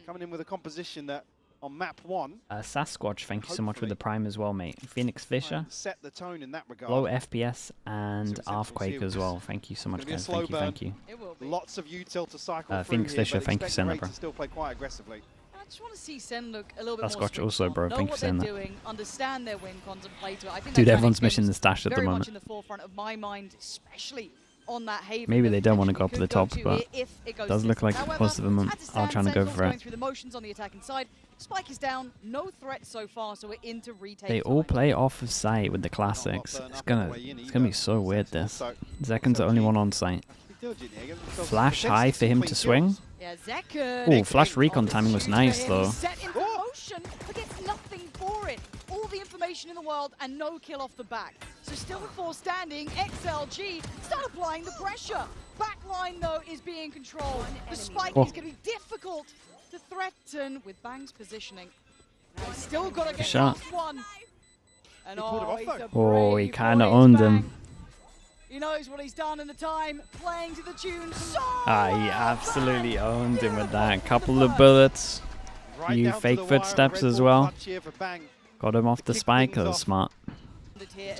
Coming in with a composition that on map 1. Sasquatch, thank you so much with the prime as well, mate. Phoenix Fisher. Set the tone in that regard. Low FPS and Earthquake as well. Thank you so much, guys. Thank you. Lots of util to cycle Phoenix through Fisher, here, thank you, Senna, bro. still play quite aggressively. I just want to see Sen look a little bit more Sasquatch also, bro. Thank you for saying that. doing, understand their win, contemplate it. I think Dude, everyone's missing the stash at the moment. Very much in the forefront of my mind, especially on that Haven. Maybe they don't want to go up to the top, but it does look like most of them are trying to go for it. Through the motions on the attacking side. Spike is down, no threat so far, so we're into retake. They all play off of site with the classics. It's gonna be so weird. This Zekken's the only one on site. Flash high for him to swing. Yeah, Zekken. Oh, flash recon timing was nice though. Set into motion, but gets nothing for it. All the information in the world and no kill off the back. So still before standing, XLG start applying the pressure. Backline though is being controlled. The spike is going to be difficult to threaten with Bang's positioning. Now he's still got to get past one. And he kind of owned him. He knows what he's done in the time, playing to the tune. He absolutely owned him with that. Couple of bullets. Few fake footsteps as well. Got him off the spike. That was smart.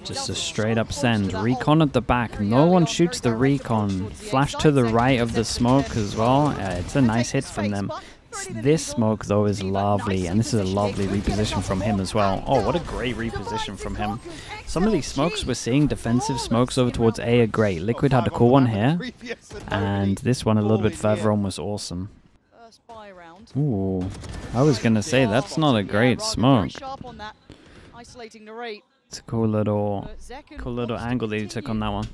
Just a straight up send. Recon at the back. No one shoots the recon. Flash to the right of the smoke as well. It's a nice hit from them. This smoke though is lovely, and this is a lovely reposition from him as well. Oh, what a great reposition from him. Some of these smokes we're seeing, defensive smokes over towards A, are great. Liquid had a cool one here, and this one a little bit further on was awesome. Ooh, I was gonna say that's not a great smoke. It's a cool little angle that he took on that one.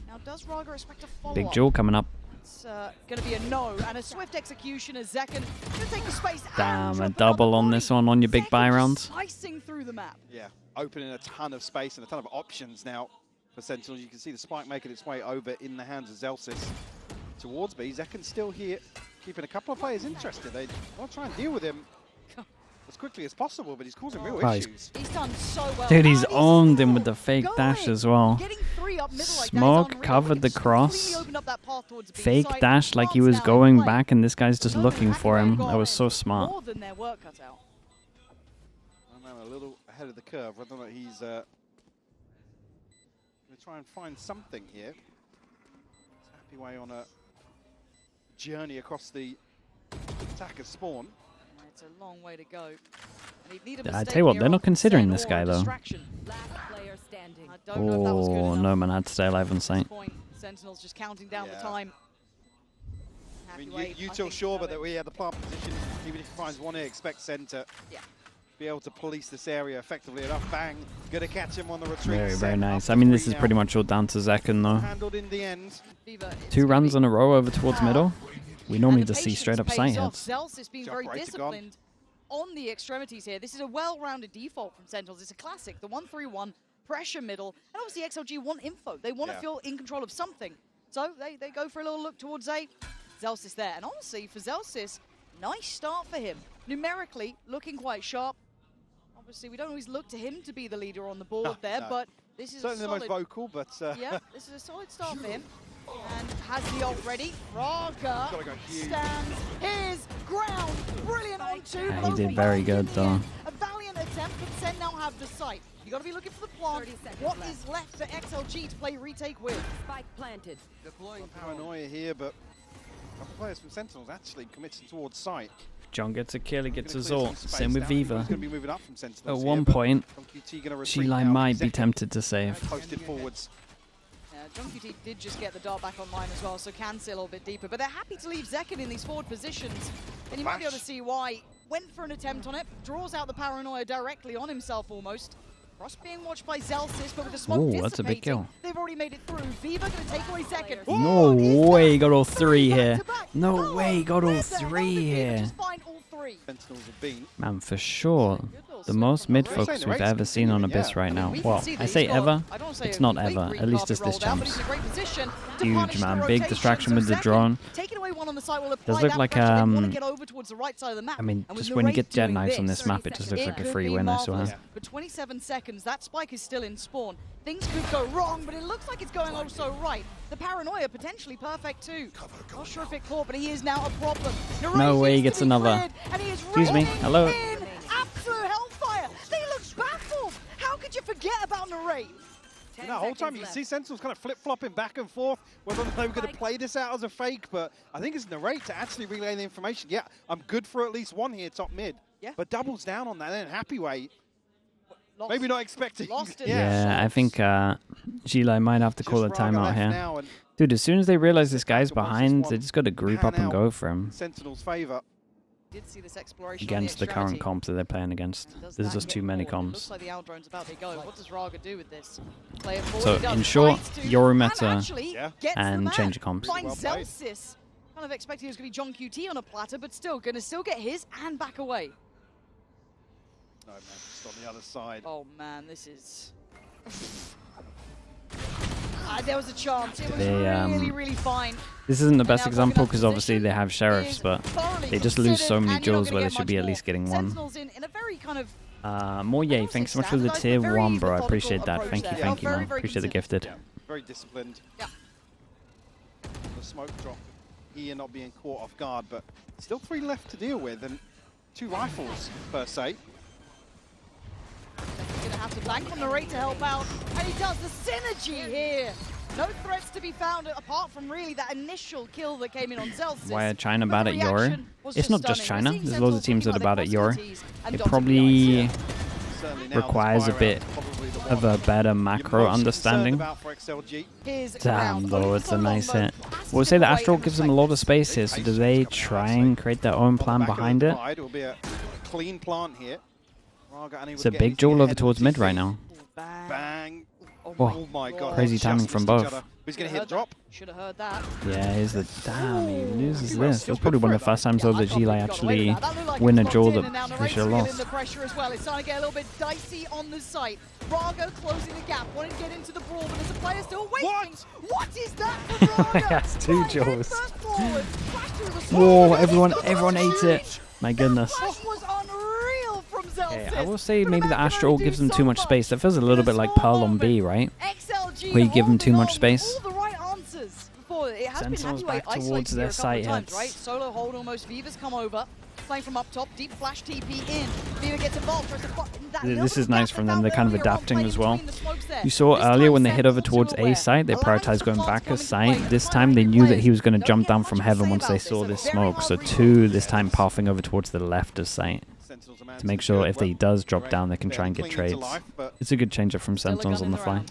Big jewel coming up. It's going to be a no, and a swift execution as Zekken can take the space. Damn, a double on this one on your big buy rounds. Slicing through the map. Yeah, opening a ton of space and a ton of options now for Sentinels. You can see the spike making its way over in the hands of Zelsis towards B. Zekken's still here, keeping a couple of players interested. They want to try and deal with him as quickly as possible, but he's causing real issues. He's done so well. Dude, he's owned him with the fake dash as well. Smoke covered the cross. Fake dash like he was going back, and this guy's just looking for him. That was so smart. I'm a little ahead of the curve. Whether or not he's going to try and find something here. He's happy way on a journey across the attacker spawn. It's a long way to go. I tell you what, they're not considering this guy though. Oh no, man, had to stay alive on site. Sentinels just counting down the time. I mean, util sure, but that we have the plant position. Even if he finds one here, expect Sen to be able to police this area effectively enough. Bang, gonna catch him on the retreat. Very, very nice. I mean, this is pretty much all down to Zekken though. Handled in the end. 2 runs in a row over towards middle. We normally just see straight up site hits. Zelsis being very disciplined on the extremities here. This is a well-rounded default from Sentinels. It's a classic, the 1-3-1, pressure middle, and obviously XLG want info. They want to feel in control of something. So they go for a little look towards A. Zelsis there. And honestly, for Zelsis, nice start for him. Numerically, looking quite sharp. Obviously, we don't always look to him to be the leader on the board but this is certainly a solid, the most vocal, but yeah, this is a solid start for him. And has the ult ready. Raga stands his ground. Brilliant on 2. Yeah, he did very good though. A valiant attempt, but Sen now have the site. You got to be looking for the plant. What is left for XLG to play retake with? Spike planted. Deploying paranoia here, but a couple players from Sentinels actually committing towards site. John gets a kill, he gets his ult. Same with Viva. At At one point, G-Line might be tempted to save. Posted forwards. JunQT did just get the dart back online as well, so can see a little bit deeper. But they're happy to leave Zekken in these forward positions. And you might be able to see why. Went for an attempt on it, draws out the paranoia directly on himself almost. Cross being watched by Zelsis, but with the smoke dissipating, that's a big kill. They've already made it through. Viva going to take away Zekken. No way he got all 3 here. No way he got all 3 here. Man, for sure. The most mid-focus we've ever seen on Abyss right now. Well, I say ever, it's not ever. At least it's this champs. Huge, man. Big distraction with the drone. anyone on the site will apply Does look that like pressure. They want to get over towards the right side of the map. I mean, And with just when you Narrate get Jet doing Knights on this, this map, it just looks like a free win as well. For 27 seconds, that spike is still in spawn. Things could go wrong, but it looks like it's going also right. The paranoia potentially perfect too. Not sure if it caught, but he is now a problem. No way he gets another. Excuse me. Hello. Absolute hellfire. They look baffled. How could you forget about Narrate? And the whole time you can see Sentinels kind of flip-flopping back and forth, whether they were going to play this out as a fake, but I think it's Narrate to actually relay the information. Yeah, I'm good for at least one here, top mid. Yeah. But doubles down on that in happy way. Lost. Maybe not expecting. Lost it. Yeah, I think GLAI might have to call a timeout here. Dude, as soon as they realize this guy's behind, they just got to group up and go for him. Sentinels' favor. Did see this exploration Against the current comps that they're playing against. There's just too many comps. Looks like the Aldrone's about to go. What does Raga do with this? Play it forward, So, he does. in short, Fights Euro and meta actually gets the and man. change your comps. Finds Zelsis. Kind of expecting he was going to be John QT on a platter, but still going to get his and back away. No, man, just on the other side. Oh, man, this is... there was a chance. It was really fine. This isn't the best example because obviously they have sheriffs, but they just lose so many duels where they should be at least getting one. In a very kind of More yay, thanks so much for the tier 1, bro. I appreciate that. Thank you, man. Appreciate the gifted. Yeah, very disciplined. Yeah. The smoke drop here not being caught off guard, but still 3 left to deal with, and 2 rifles per se. He's going to have to bank on Narrate to help out, and he does the synergy here. No threats to be found apart from really that initial kill that came in on Zelsis. Why are China bad at Euro? It's not just China. There's loads of teams that are bad at Euro. It probably requires a bit of a better macro understanding. Damn, though, it's a nice hit. We'll say the Astral gives them a lot of space here, so do they try and create their own plan behind it? It'll be a clean plant here. It's a big duel over towards mid right now. Bang. Oh my god. Crazy timing from both. Who's going to hit drop? Should have heard that. Yeah, here's the... Damn, he loses this. That's probably one of the first times, though, that GLAI actually win a duel that they should have lost. The pressure as well. It's starting to get a little bit dicey on the site. Raga closing the gap, wanting to get into the brawl, but there's a player still waiting. What is that from Raga? Yes, 2 duels. Whoa, everyone ate it. My goodness. Okay, I will say maybe the Astral gives them too much space. That feels a little bit like Pearl on B, right? Where you give them too much space. Sentinels back towards their site heads. Right? Solo hold almost. Viva's come over. Playing from up top. Deep flash TP in. Viva gets involved. This is nice from them. They're kind of adapting as well. You saw earlier when they hit over towards A site, they prioritized going back a site. This time they knew that he was going to jump down from heaven once they saw this smoke. So 2 this time pathing over towards the left of site. To make sure if he does drop down, they can try and get trades. It's a good change up from Sentinels on the fly.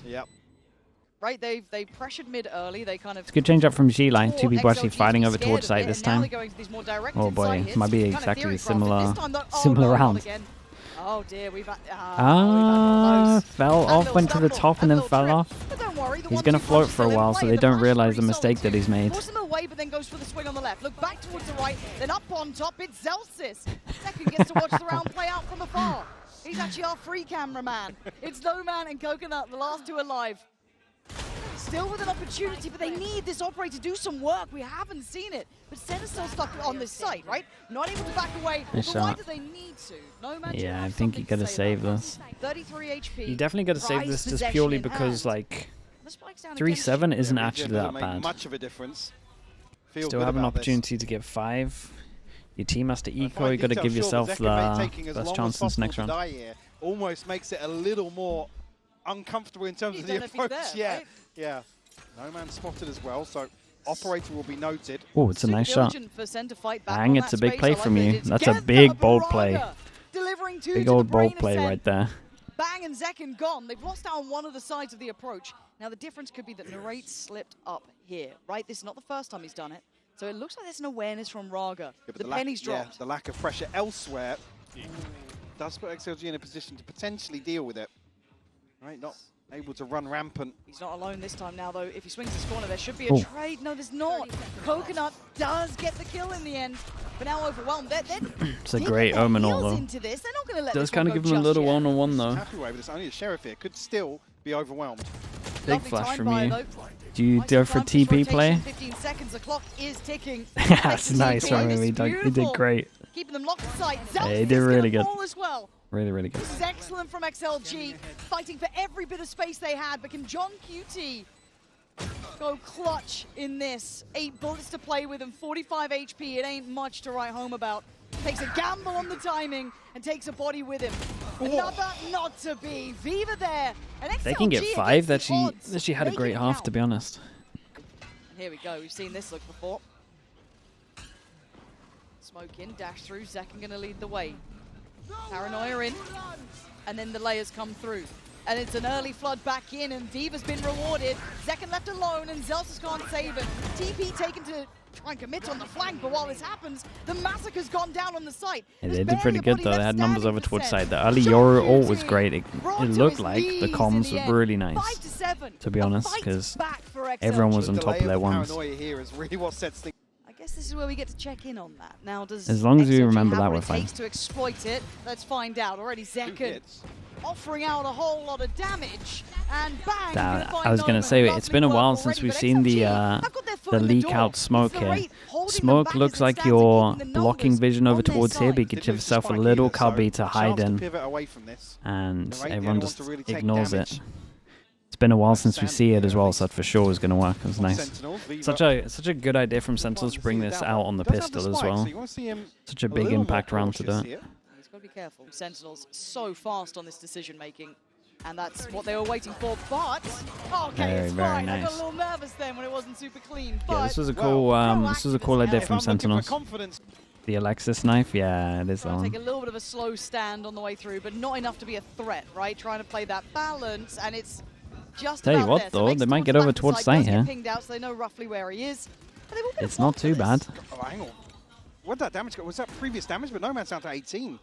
Right, they pressured mid early. They kind of. It's a good change up from GLAI. 2 people actually fighting over towards site this time. Oh boy, it might be exactly a similar round. Oh dear, we've fell off, went to the top and then fell off. He's going to float for a while so they don't realize the mistake that he's made. Pushes him away, but then goes for the swing on the left. Look back towards the right, then up on top, it's Zelsis. Second gets to watch the round play out from afar. He's actually our free cameraman. It's Snowman and Coconut, the last 2 alive. Still with an opportunity, but they need this operator to do some work. We haven't seen it. But Sen's still stuck on this site, right? Not able to back away. But why do they need to? No man. Yeah, I think you gotta save this. 33 HP. You definitely gotta save this just purely because, like, 3-7 isn't actually that bad. Much of a difference. Still have an opportunity to get 5. Your team has to eco. You gotta give yourself the best chance in this next round. Almost makes it a little more uncomfortable in terms of the approach. Yeah. No man spotted as well, so operator will be noted. Oh, it's a nice shot. Bang, it's a big play from you. That's a big, bold play. Big old bold play right there. Bang and Zekin gone. They've lost out on one of the sides of the approach. Now the difference could be that Narrate slipped up here, right? This is not the first time he's done it. So it looks like there's an awareness from Raga. Yeah, the penny's dropped. The lack of pressure elsewhere does put XLG in a position to potentially deal with it. Right, not able to run rampant. He's not alone this time now, though. If he swings this corner, there should be a trade. No, there's not. Coconut does get the kill in the end, but now overwhelmed. It's a great omen all, though. Into this. They're not going to let does kind of give him a little one-on-one, though. Happy way, but it's only a sheriff here. Could still be overwhelmed. Big Lovely flash time from by you. though. Do you go for Nice TP play? rotation, 15 seconds, the clock is ticking. That's nice TP, from him. it's He did beautiful. great. Keeping them locked inside. Yeah, he Zelf did is really gonna good. fall as well. Really, really good. This is excellent from XLG, fighting for every bit of space they had, but can John QT go clutch in this? 8 bullets to play with and 45 HP, it ain't much to write home about. Takes a gamble on the timing and takes a body with him. Another not to be. Viva there. And XLG They can get 5. That odds, she had a make great it half, count. to be honest. And here we go, we've seen this look before. Smoke in, dash through, Zekken gonna lead the way. Paranoia in, and then the layers come through. And it's an early flood back in, and Viva's been rewarded. Zekken left alone, and Zelsis can't save him. TP taken to try and commit on the flank, but while this happens, the massacre's gone down on the site. Yeah, There's they did barely pretty a good body though. They left had numbers standing over for towards Sen. side. The early John Yoru ult was QT great. brought It to looked his like the knees comms in the were end. really nice, 5-7. to be A honest, fight because back for XLG. everyone was on The top of delay their the ones. paranoia here is really what sets things. I guess this is where we get to check in on that. Now, does As long as you XLG remember have that, what we're it fine. takes to exploit it? Let's find out. Already 2 Zekken hits. offering out a whole lot of damage, and bang! I was going to say, it's been a while since we've seen the leak out smoke here. Smoke looks like you're blocking vision over towards here, but you get yourself a little cubby to hide in, and everyone just ignores it. It's been a while since we see it as well, so that for sure is going to work. It was nice. Such a good idea from Sentinels to bring this out on the pistol as well. Such a big impact round to do it. He's got to be careful. Sentinels so fast on this decision making, and that's what they were waiting for. But okay, it's Very fine. I got nice. a little nervous then when it wasn't super clean. Yeah, But this was a cool idea from Sentinels. Confidence. The Alexis knife, yeah, it is that trying to one. take a little bit of a slow stand on the way through, but not enough to be a threat, right? Trying to play that balance, and it's just Tell you about what, there. So though, makes they might towards get the over back of the towards side, site does get here. pinged out, so they know roughly where he is. But they will get It's not too bad. Oh, hang on. What did that damage go? Was that previous damage? But No Man's down to 18.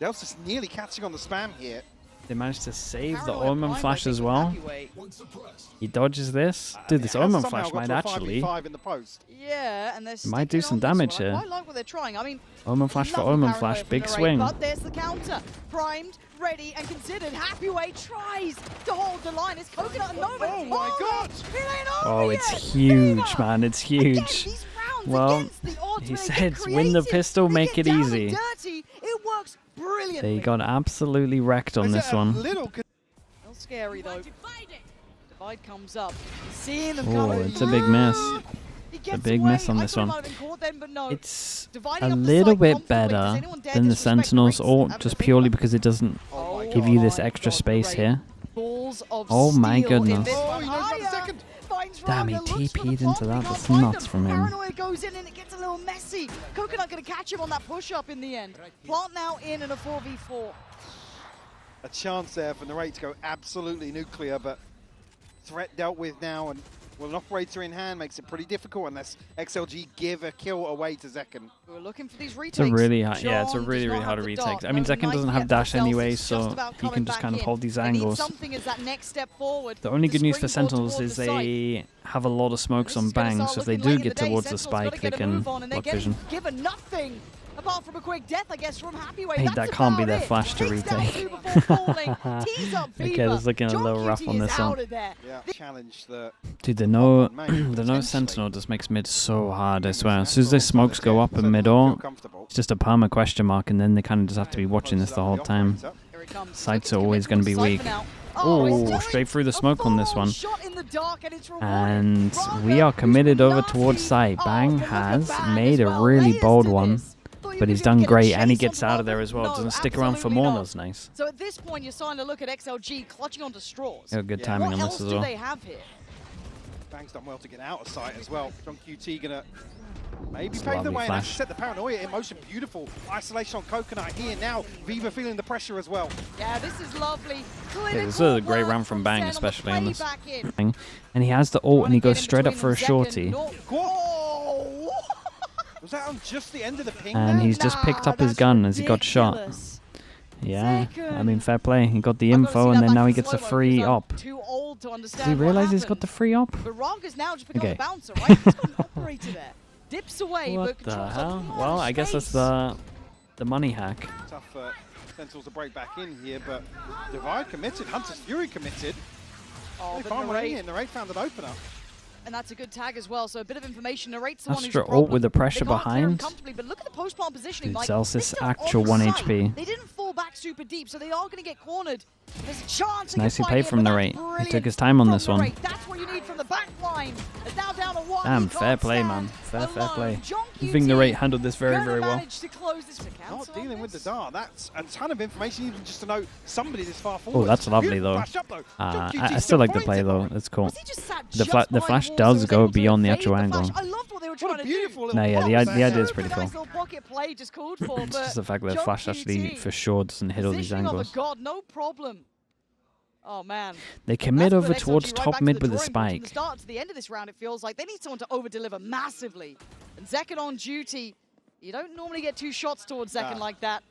Zel's just nearly catching on the spam here. They managed to save the Paranoid Omen blind, flash I as think, well. heavyweight. He dodges this. Dude, this It has Omen somehow flash got might to a actually 5v5 in the post. Yeah, and they're might do sticking some on damage this one. here. I quite like what they're trying. I mean, Omen flash for lovely Omen paranoia flash, from big the raid, swing. But there's the counter. Primed, ready, and considered. Happyway tries to hold the line. It's Coconut and Nova. Oh my God! It ain't Oh, over it's yet. huge, Viva! man. It's Again, huge. these rounds Well, against the odds he when they said, get win the creative, pistol, they make get it down easy. and dirty. It works brilliantly. They got absolutely wrecked on Is this it a one. little Little scary though. Divide comes up. Seeing them Oh, coming it's a big miss. He A gets big away. miss on I this thought he one. might have been caught then, but no. It's Dividing a up the little side bit confidently. Does better anyone dare than the disrespect Sentinels Race? ult, Have just a think. purely because it doesn't Oh my give God. you this my extra God, space Race. here. Balls of Oh my steel in goodness. this Oh, one. he knows about the Higher. second. Finds Damn, he Raga, looks for the TP'd into plant, that. can't That's find nuts him. from him. Paranoia goes in and it gets a little messy. Coconut gonna catch him on that push up in the end. Plant now in a 4v4. A chance there for Narrate to go absolutely nuclear, but threat dealt with now, and with an operator in hand makes it pretty difficult unless XLG give a kill away to Zekken. We're looking for these retakes. It's a really hard, yeah, it's a John really, does really not hard to have the retake. dart. I mean, No Zekken knife doesn't yet have for dash Zelsis. anyway, It's just so about he coming can just back kind of in. hold these They need angles. something as that next step forward. The only to good news for springboard Sentinels towards is the site. they have a lot of smokes This on is gonna bang, start so if they looking late do in get the day. towards the Sentinels gotta spike, they get a can move on, and they're block vision. given nothing apart from a quick death, I guess, from Happyway. Hey, That's that can't be about their it. flash to Takes down retake. two before falling. Tees up Okay, Viva. this is looking a John little rough QT on is this out one. of there. Yeah, challenge the Dude, the no, Main, the no potentially. Sentinel just makes mid so hard, I Gamer's swear. As soon as natural the smokes go up in Sentinels mid feel or, comfortable. it's just a perma question mark, and then they kind of just have to be watching this the whole time. Here it comes. Sights Looking are to always commit going to be towards weak. Cypher now. Oh, it's straight through the a smoke on this full one. shot in the dark, and it's rewarded. And Raga, we are who's committed been over nasty. towards site. Oh, Bang but look at has Bang made as a well. really Layers bold to one, this. Thought you but were he's gonna done get a great, and he chase gets on out the of there moment. as well. No, Doesn't stick around for absolutely more. not. That's nice. So at this point, you're starting to look at XLG clutching onto straws. Yeah, good Yeah. timing What on else this as do well. they have here? Bang's done well to get out of sight as well. John QT gonna maybe It's a pave the lovely way and flash. set the paranoia in motion. Beautiful isolation on Coconut here now. Viva feeling the pressure as well. Yeah, this is lovely. Yeah, this is a great run from Bang, Sen on the especially on this. playback in. Thing. And he has the ult, and he goes straight up for a Trying to get in shorty. between them. Oh! Was that on just the end of the ping? And there? he's just picked up his that's gun as he got shot. ridiculous. Yeah, I mean, Zekken. fair play. He got the I've gotta info, see and that then back now in he gets a slow-mo free because I'm op. Too old to understand Does he what realize he's got happened. the free op? But Raga's now just become Okay. a bouncer, right? He's got an operator there. Dips away, What but the controls a hell? lot Well, of I guess that's space. the money hack. Tough for Sentinels to break back in here, but Divide committed, Hunter's Fury committed. Oh, They but found one Narrate, here. Narrate found an opener. and that's a good tag as well. So a bit of information. Narrate's the one who's Astra the ult problem. with the pressure They can't clear him behind. comfortably, but look at the post-plant positioning. Dude, Like, Zelsis they're still actual on 1 site. HP. They didn't fall back super deep, so they are going to get cornered. There's a chance. It's they can nicely fight played it, from but Narrate. that's He brilliant took his time on from this one. Narrate. That's what you need from the back line. It's now down to 1. Damn, He fair can't play, stand man. Fair alone. play. John I think QT Narrate handled this very, gonna very well. manage to close this. Not dealing with the dart. That's a ton of information even just to know somebody this far forward. Oh, that's lovely, Beautiful though. flash up, though. John I QT still still like the points play, it. though. It's cool. Was he just sat The just flash behind does walls, so he was go able to beyond the evade actual flash? angle. I loved what they were trying What a to beautiful do. little No, yeah, block the was idea there. is pretty Super cool. nice little pocket play just called for, It's but just the fact that John Flash actually, QT, for sure, doesn't hit all these positioning of a angles. god, no problem. Oh man. They commit That's over put towards XLG right top back to mid the with a drawing board. From the spike. start to the end of this round, it feels like they need someone to over-deliver massively. And Zekken on duty. You don't normally get 2 shots towards Zekken like that.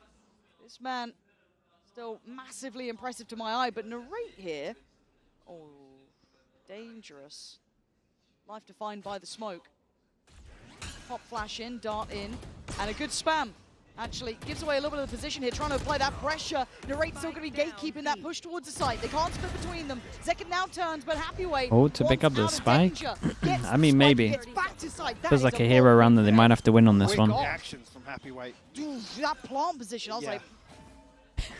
This man, still massively impressive to my eye, but Narrate here, oh, dangerous. Life defined by the smoke. Pop flash in, dart in, and a good spam. Actually, gives away a little bit of the position here, trying to apply that pressure. Narrate's still going to be gatekeeping that push towards the site. They can't split between them. Zekken now turns, but Happy Way. Oh, to pick up the wants out of spike? danger. Gets I the mean, spike, maybe. gets back to site. That Feels is like a a hero long round that they might have to win on this Quick one. reactions from Happy Weight. That plant position, I was Yeah.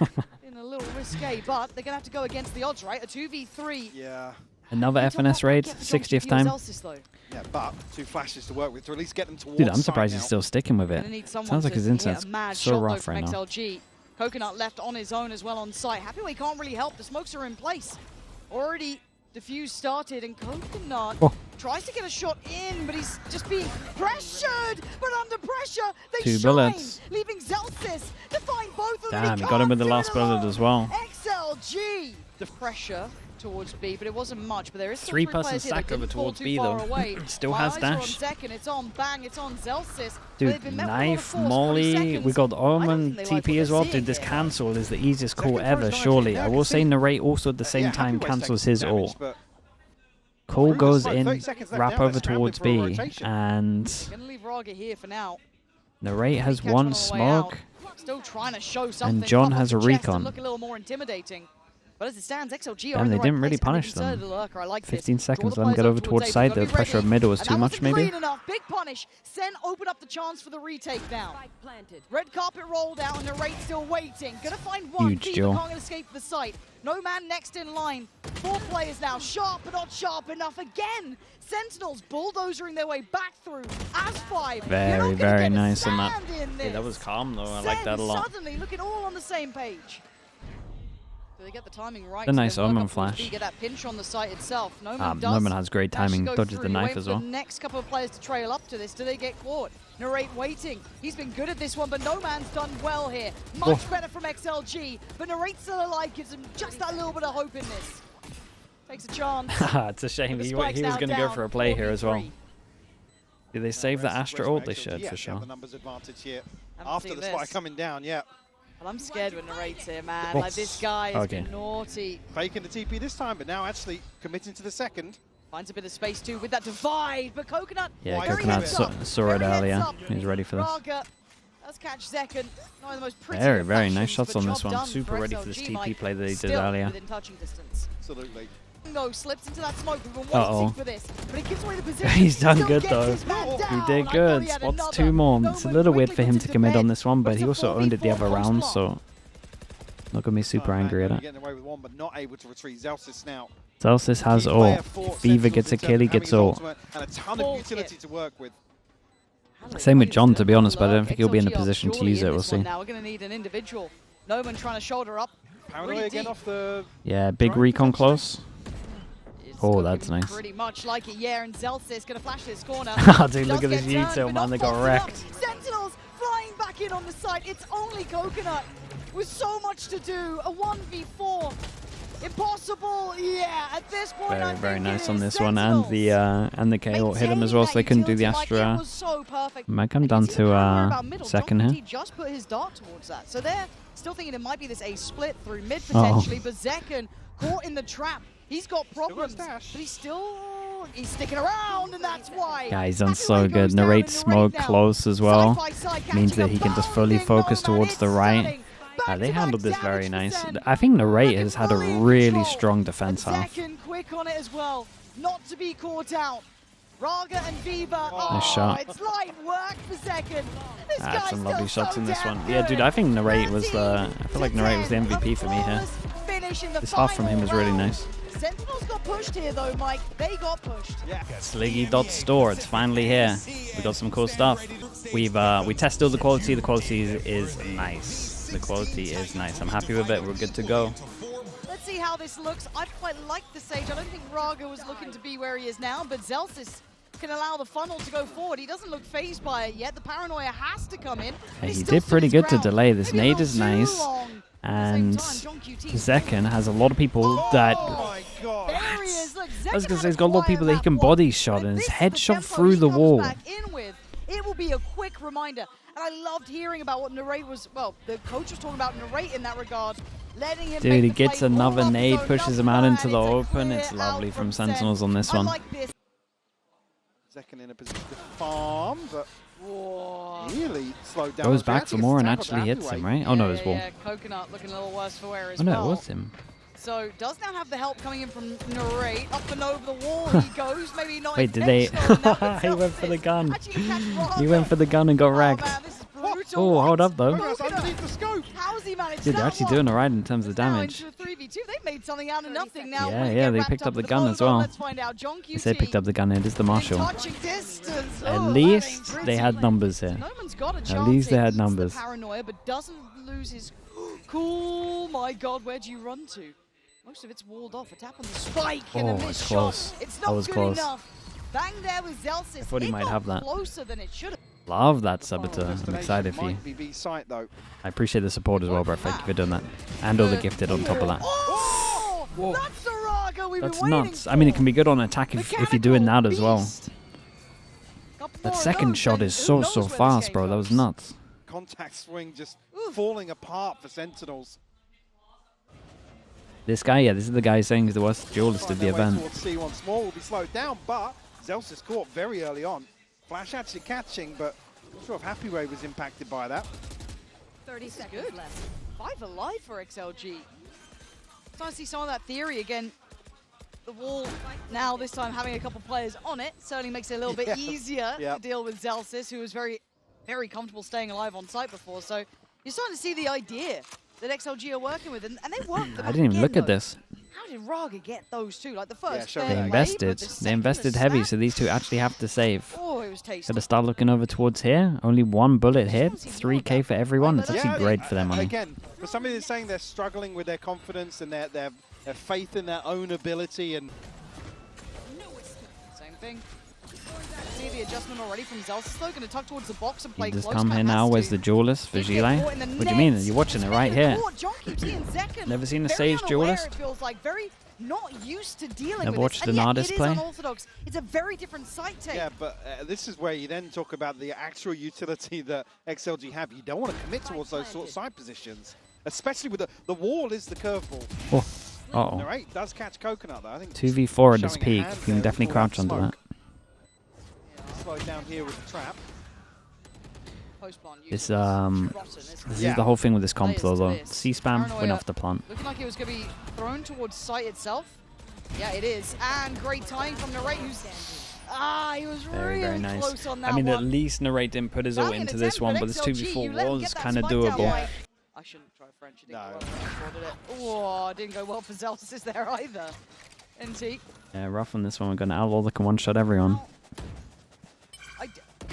like, in a little risque, but they're going to have to go against the odds, right? A 2v3. Yeah. Another FNS raid, 60th time. Yeah, but 2 flashes to work with to at least get them towards Dude, I'm site surprised now. he's still sticking with it. Sounds like his internet's so rough right now. XLG. Coconut left on his own as well on site. Happyway can't really help. The smokes are in place. Already diffuse started, and Coconut tries to get a shot in, but he's just being pressured. But under pressure, they 2 shine, bullets. leaving Zelsis to find both of them. Damn, he got him with the last bullet as well. XLG. The pressure towards B, but it wasn't much. But there is still 3-person players here that stack over didn't fall towards too B, far though. away. Still My has eyes are on dash. Zekken, it's on Bang, it's on Zelsis. Dude, knife, molly, we got Omen TP as well. Dude, this cancel is the easiest call ever, surely. I will say Narrate also at the same time cancels his ult. Call goes in, wrap over towards B, and Gonna leave Raga here for now. Narrate has Catch 1 on the way out. smoke. Still trying to show something. John pop has off a the chest recon. and look a little more intimidating. But as it stands, XLG are Damn, in they the didn't right really place, and punish they've inserted them. a lurker. I like 15 this. seconds, Draw let them the get over players towards A, side. they've The gotta be pressure of ready. middle was And too that much, wasn't maybe. clean enough. Big punish. Sen open up the chance for the retake now. Red carpet rolled out, and Narrate still waiting. Gonna find one. Huge Beaver duel. can't escape the site. No man next in line. 4 players now. Sharp, but not sharp enough again. Sentinels bulldozering their way back through. As 5. Very, very nice on that. Yeah, that was calm, though. I like that a lot. Suddenly looking all on the same page. So they get the timing right. A so they nice work Omen up towards flash. B, get that pinch on the site itself. Noman does. Noman has great Dash timing, go dodges through. the You're knife waiting as for well. the next couple of players to trail up to this. Do they get caught? Narrate waiting. He's been good at this one, but No Man's done well here. Much better from XLG, but Narrate still alive gives him just that little bit of hope in this. Takes a chance. It's a shame. The He spike's was now going to go down, for a play here as well. 4v3. Did they save the Astra ult? They should, Yeah, for they have sure. the numbers advantage here. Haven't After seen the spike this. coming down, yeah. Well, I'm scared when Narrate's here, man. Oh. Like, this guy is Okay. naughty. Faking the TP this time, but now actually committing to the second. Finds a bit of space too with that divide, but Coconut. Yeah, Very Coconut heads saw up. it Very heads earlier. up. He's ready for this. Raga does catch Zekken. Not in the most pretty Very, of very nice fashions, shots but on this job one. done Super for ready for this SLG, TP Mike. play that he did Still earlier. within touching distance. Absolutely. No, slips into that smoke. We've been waiting Uh-oh. for this, but he gives away the position. He's done Still good, gets though. his man He down. He I did thought good. he had Spots another. 2 more. No It's a one little weird quickly for him puts to it commit bed, on this one, but but it's he a also owned it the 4v4 other round, post so not going to be super Oh, man, angry at only it. getting away with one, but not able to retreat. Zelsis now. Zelsis has Key player ult. for If Fever Sentinels gets a in terms kill, he of having gets his ult. ultimate and a ton Full of utility kit. to work with. Same with John, to be honest, but I don't Look, think he'll be in a XLG are position to surely use in it. We'll this one see. Now we're going to need an individual. Noman trying to shoulder up. Paranoia Really again deep. off the... Yeah, big Drone recon potentially? close. It's Oh, looking that's nice. Pretty much like it, yeah, and Zelsis going to flash this corner. Dude, look at Does this get util, turned, but man. They not got fast wrecked. enough. Sentinels flying back in on the side. It's only Coconut with so much to do. A 1v4. Impossible, yeah. At this point, Very, I very think nice it on is this one, and the KO hit him as well, so they couldn't do the Maintaining that Astra. utility, like, it was so perfect. Might come And down you can see the to power about middle. second John here. QT just put his dart towards that, so they're still thinking it might be this A split through mid potentially, but Zekken caught in the trap. He's got problems, but dash. he's sticking around, and that's why. Yeah, he's done Happy so Way good. goes down, Narrate and smoke now. close as well. Side by side, Means catching that he a can just fully bounding focus Nomad. towards It's the right. stunning. They Back-to-back handled this very damage nice. for Zen. I think Narrate Looking has had a fully in really control. strong defense And half. Zekken quick on it as well, not to be caught out. Raga and Viva. Nice shot. It's light work for second. This Had guy's some lovely still shots so in this damn one. Yeah, dude, I think Narrate was the. I feel like Narrate was the MVP for me here. This half from him was really nice. Sentinels got pushed here though, Mike. They got pushed. Sliggy.store, it's finally here. We got some cool stuff. We tested all the quality. The quality is nice. The quality is nice. I'm happy with it. We're good to go. Let's see how this looks. I quite like the Sage. I don't think Raga was looking to be where he is now, but Zelsis can allow the funnel to go forward. He doesn't look phased by it yet. The paranoia has to come in. Hey, he did pretty good to delay. This nade is nice. And Zekken has a lot of people that... There he is. Look, I was going to say, he's got a lot of people that he can body shot, and his head shot through the wall. It will be a quick reminder. And I loved hearing about what Narrate was... Well, the coach was talking about Narrate in that regard. Letting him Dude, he gets another nade, pushes him out into the open. It's lovely from Sentinels on this one. Zekken in a position to farm, but really slowed down. Goes back for more and actually hits him, right? Oh no, it was wall. Yeah, Coconut looking a little worse for wear as well. well. Oh no, it was him. So does now have the help coming in from Narrate. Up and over the wall he goes. Maybe not. Wait, did they? He went for the gun. He went for the gun and got ragged. Oh, hold up though. Dude, they're actually doing alright in terms of damage. They made something out of nothing now. Yeah, they picked up the gun as well. They said picked up the gun. It is the Marshal. At least they had numbers here. At least they had numbers. Paranoia, but doesn't lose his cool. My God, where'd you run to? Most of it's walled off. A tap on the spike and a missed shot. It's not good enough. Bang there with Zelsis. I thought he might have that. Closer than it should have. Love that, Saboteur. I'm excited for you. I appreciate the support as well, bro. Thank you for doing that. And all the gifted on top of that. Oh, that's the Raga we've That's been nuts. for. I mean, it can be good on attack if you're doing that as well. That second shot is so fast, bro. That was nuts. Contact swing just falling apart for Sentinels. This guy, yeah, this is the guy saying he's the worst duelist of the event. C1 small will be slowed down, but Zelsis caught very early on. Flash actually catching, but I'm not sure if Happy Ray was impacted by that. 30 seconds left. 5 alive for XLG. Starting to see some of that theory again. The wall now, this time having a couple players on it, certainly makes it a little bit easier to deal with Zelsis, who was very, very comfortable staying alive on site before. So you're starting to see the idea that XLG are working with, and they work. I didn't even look at this. How did Raga get those two? Like the first, they invested. They invested heavy, so these two actually have to save. Oh, it was tasty. Gotta start looking over towards here. Only one bullet hit, 3K for everyone. It's actually great for their money. Again, for somebody that's saying they're struggling with their confidence and their faith in their own ability, and same thing. See the adjustment already from Zelsis though, gonna tuck towards the box and play You just close. come here now. Where's the duelist for Gile? What do you mean? You're watching it right here. Never seen a Sage duelist? It feels like very not used to dealing Never with watched it. an And artist it is play? unorthodox. It's a very different sight take. yeah, but this is where you then talk about the actual utility that XLG have. You don't want to commit towards those sort of side positions, especially with the wall is the curveball. Oh. Uh-oh. Narrate does catch Coconut though. I think 2v4 at this showing a peak. hand You can there definitely with all crouch onto that. Slowed down here with the trap. This is the whole thing with this comp though. C-spam went off the plant. Looking like it was going to be thrown towards site itself. Yeah, it is. And great timing from Narrate, who's... he was Very, really very nice. close on that I mean, one. at least Narrate didn't put his ult Valiant into this attempt, one, but but this XLG, you 2v4 let him was get that kind of spike down, doable. Mike. I shouldn't try French. It didn't go well for did it? Oh, didn't go well for Zelsis there either. NT. Yeah, rough on this one. We're going to outlaw that can one-shot everyone.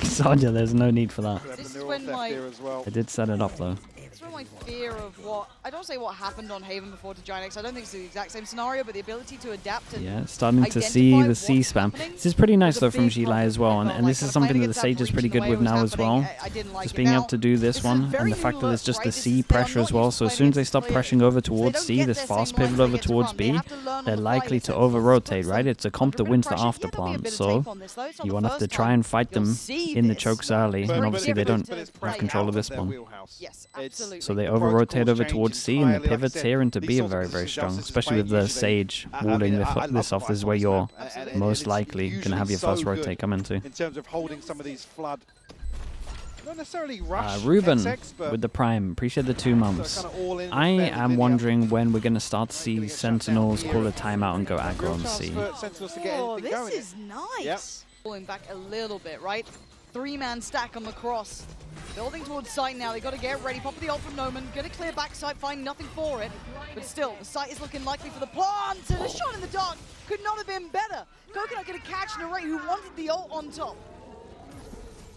Sonya, there's no need for that. This is when my... I did set it up though. It's when my fear of what... I don't say what happened on Haven before to Giant X. I don't think it's the exact same scenario, but the ability to adapt and Yeah, starting to see the C-spam. This is pretty nice though from Gile as well, and this is something that the Sage is pretty good with now as well. Just being able to do this one, and the fact that it's just the C pressure as well, so as soon as they stop pressuring over towards C, this fast pivot over towards B, they're likely to over-rotate, right? It's a comp that wins the after plant, so you want to have to try and fight them in the chokes early, and obviously they don't have control of this one. Yes, absolutely. So they over-rotate over towards C, and the pivots here into B are very, very strong, especially with the Sage walling this off. This is where you're most likely going to have your first rotate come into. In terms of holding some of these flood Not necessarily rush Ruben XX, but with the Prime. Appreciate the 2 months. kind of all in I fairly am linear. wondering when we're going to start to see Getting it shut Sentinels down call a here. timeout and go Real aggro on chance C. for Sentinels to get Oh, anything this going. is nice. Yep. Pulling back a little bit, right? 3-man stack on the cross. Building towards site now. They got to get ready. Pop the ult from Noman. Going to clear backside. Find nothing for it. But still, the site is looking likely for the plant. And a shot in the dark could not have been better. Coconut going to catch Narrate, who wanted the ult on top.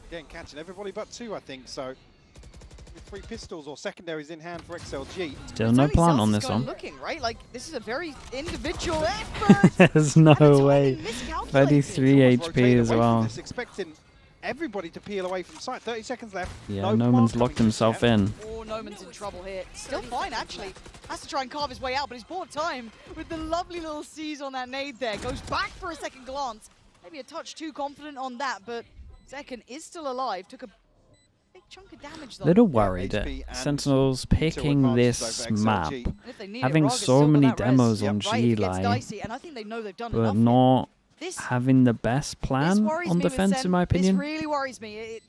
Again, catching everybody but 2, I think. So, with 3 pistols or secondaries in hand for XLG. Still It's no only plant on Celsius this going one. Looking, right? Like, this is a very individual effort. There's no And it's way. only miscalculated. 33 Almost HP rotate as away from well. this, expecting everybody to peel away from sight. 30 seconds left. Yeah, No Noman's plant locked coming just himself yet. in. Oh, Noman's in trouble here. Still fine, actually. Has to try and carve his way out, but he's bought time with the lovely little C's on that nade there. Goes back for a second glance. Maybe a touch too confident on that, but Zekken is still alive. Took a big chunk of damage, though. Little worried HP at and Sentinels picking advantages this over map, XLG. And if they need it, having Raga's so still got many that res. demos on Right, if it gets G-Lai, dicey, and I think they know they've done but enough. not This having the best plan worries on me with defense, Sen. in my opinion. This really worries me.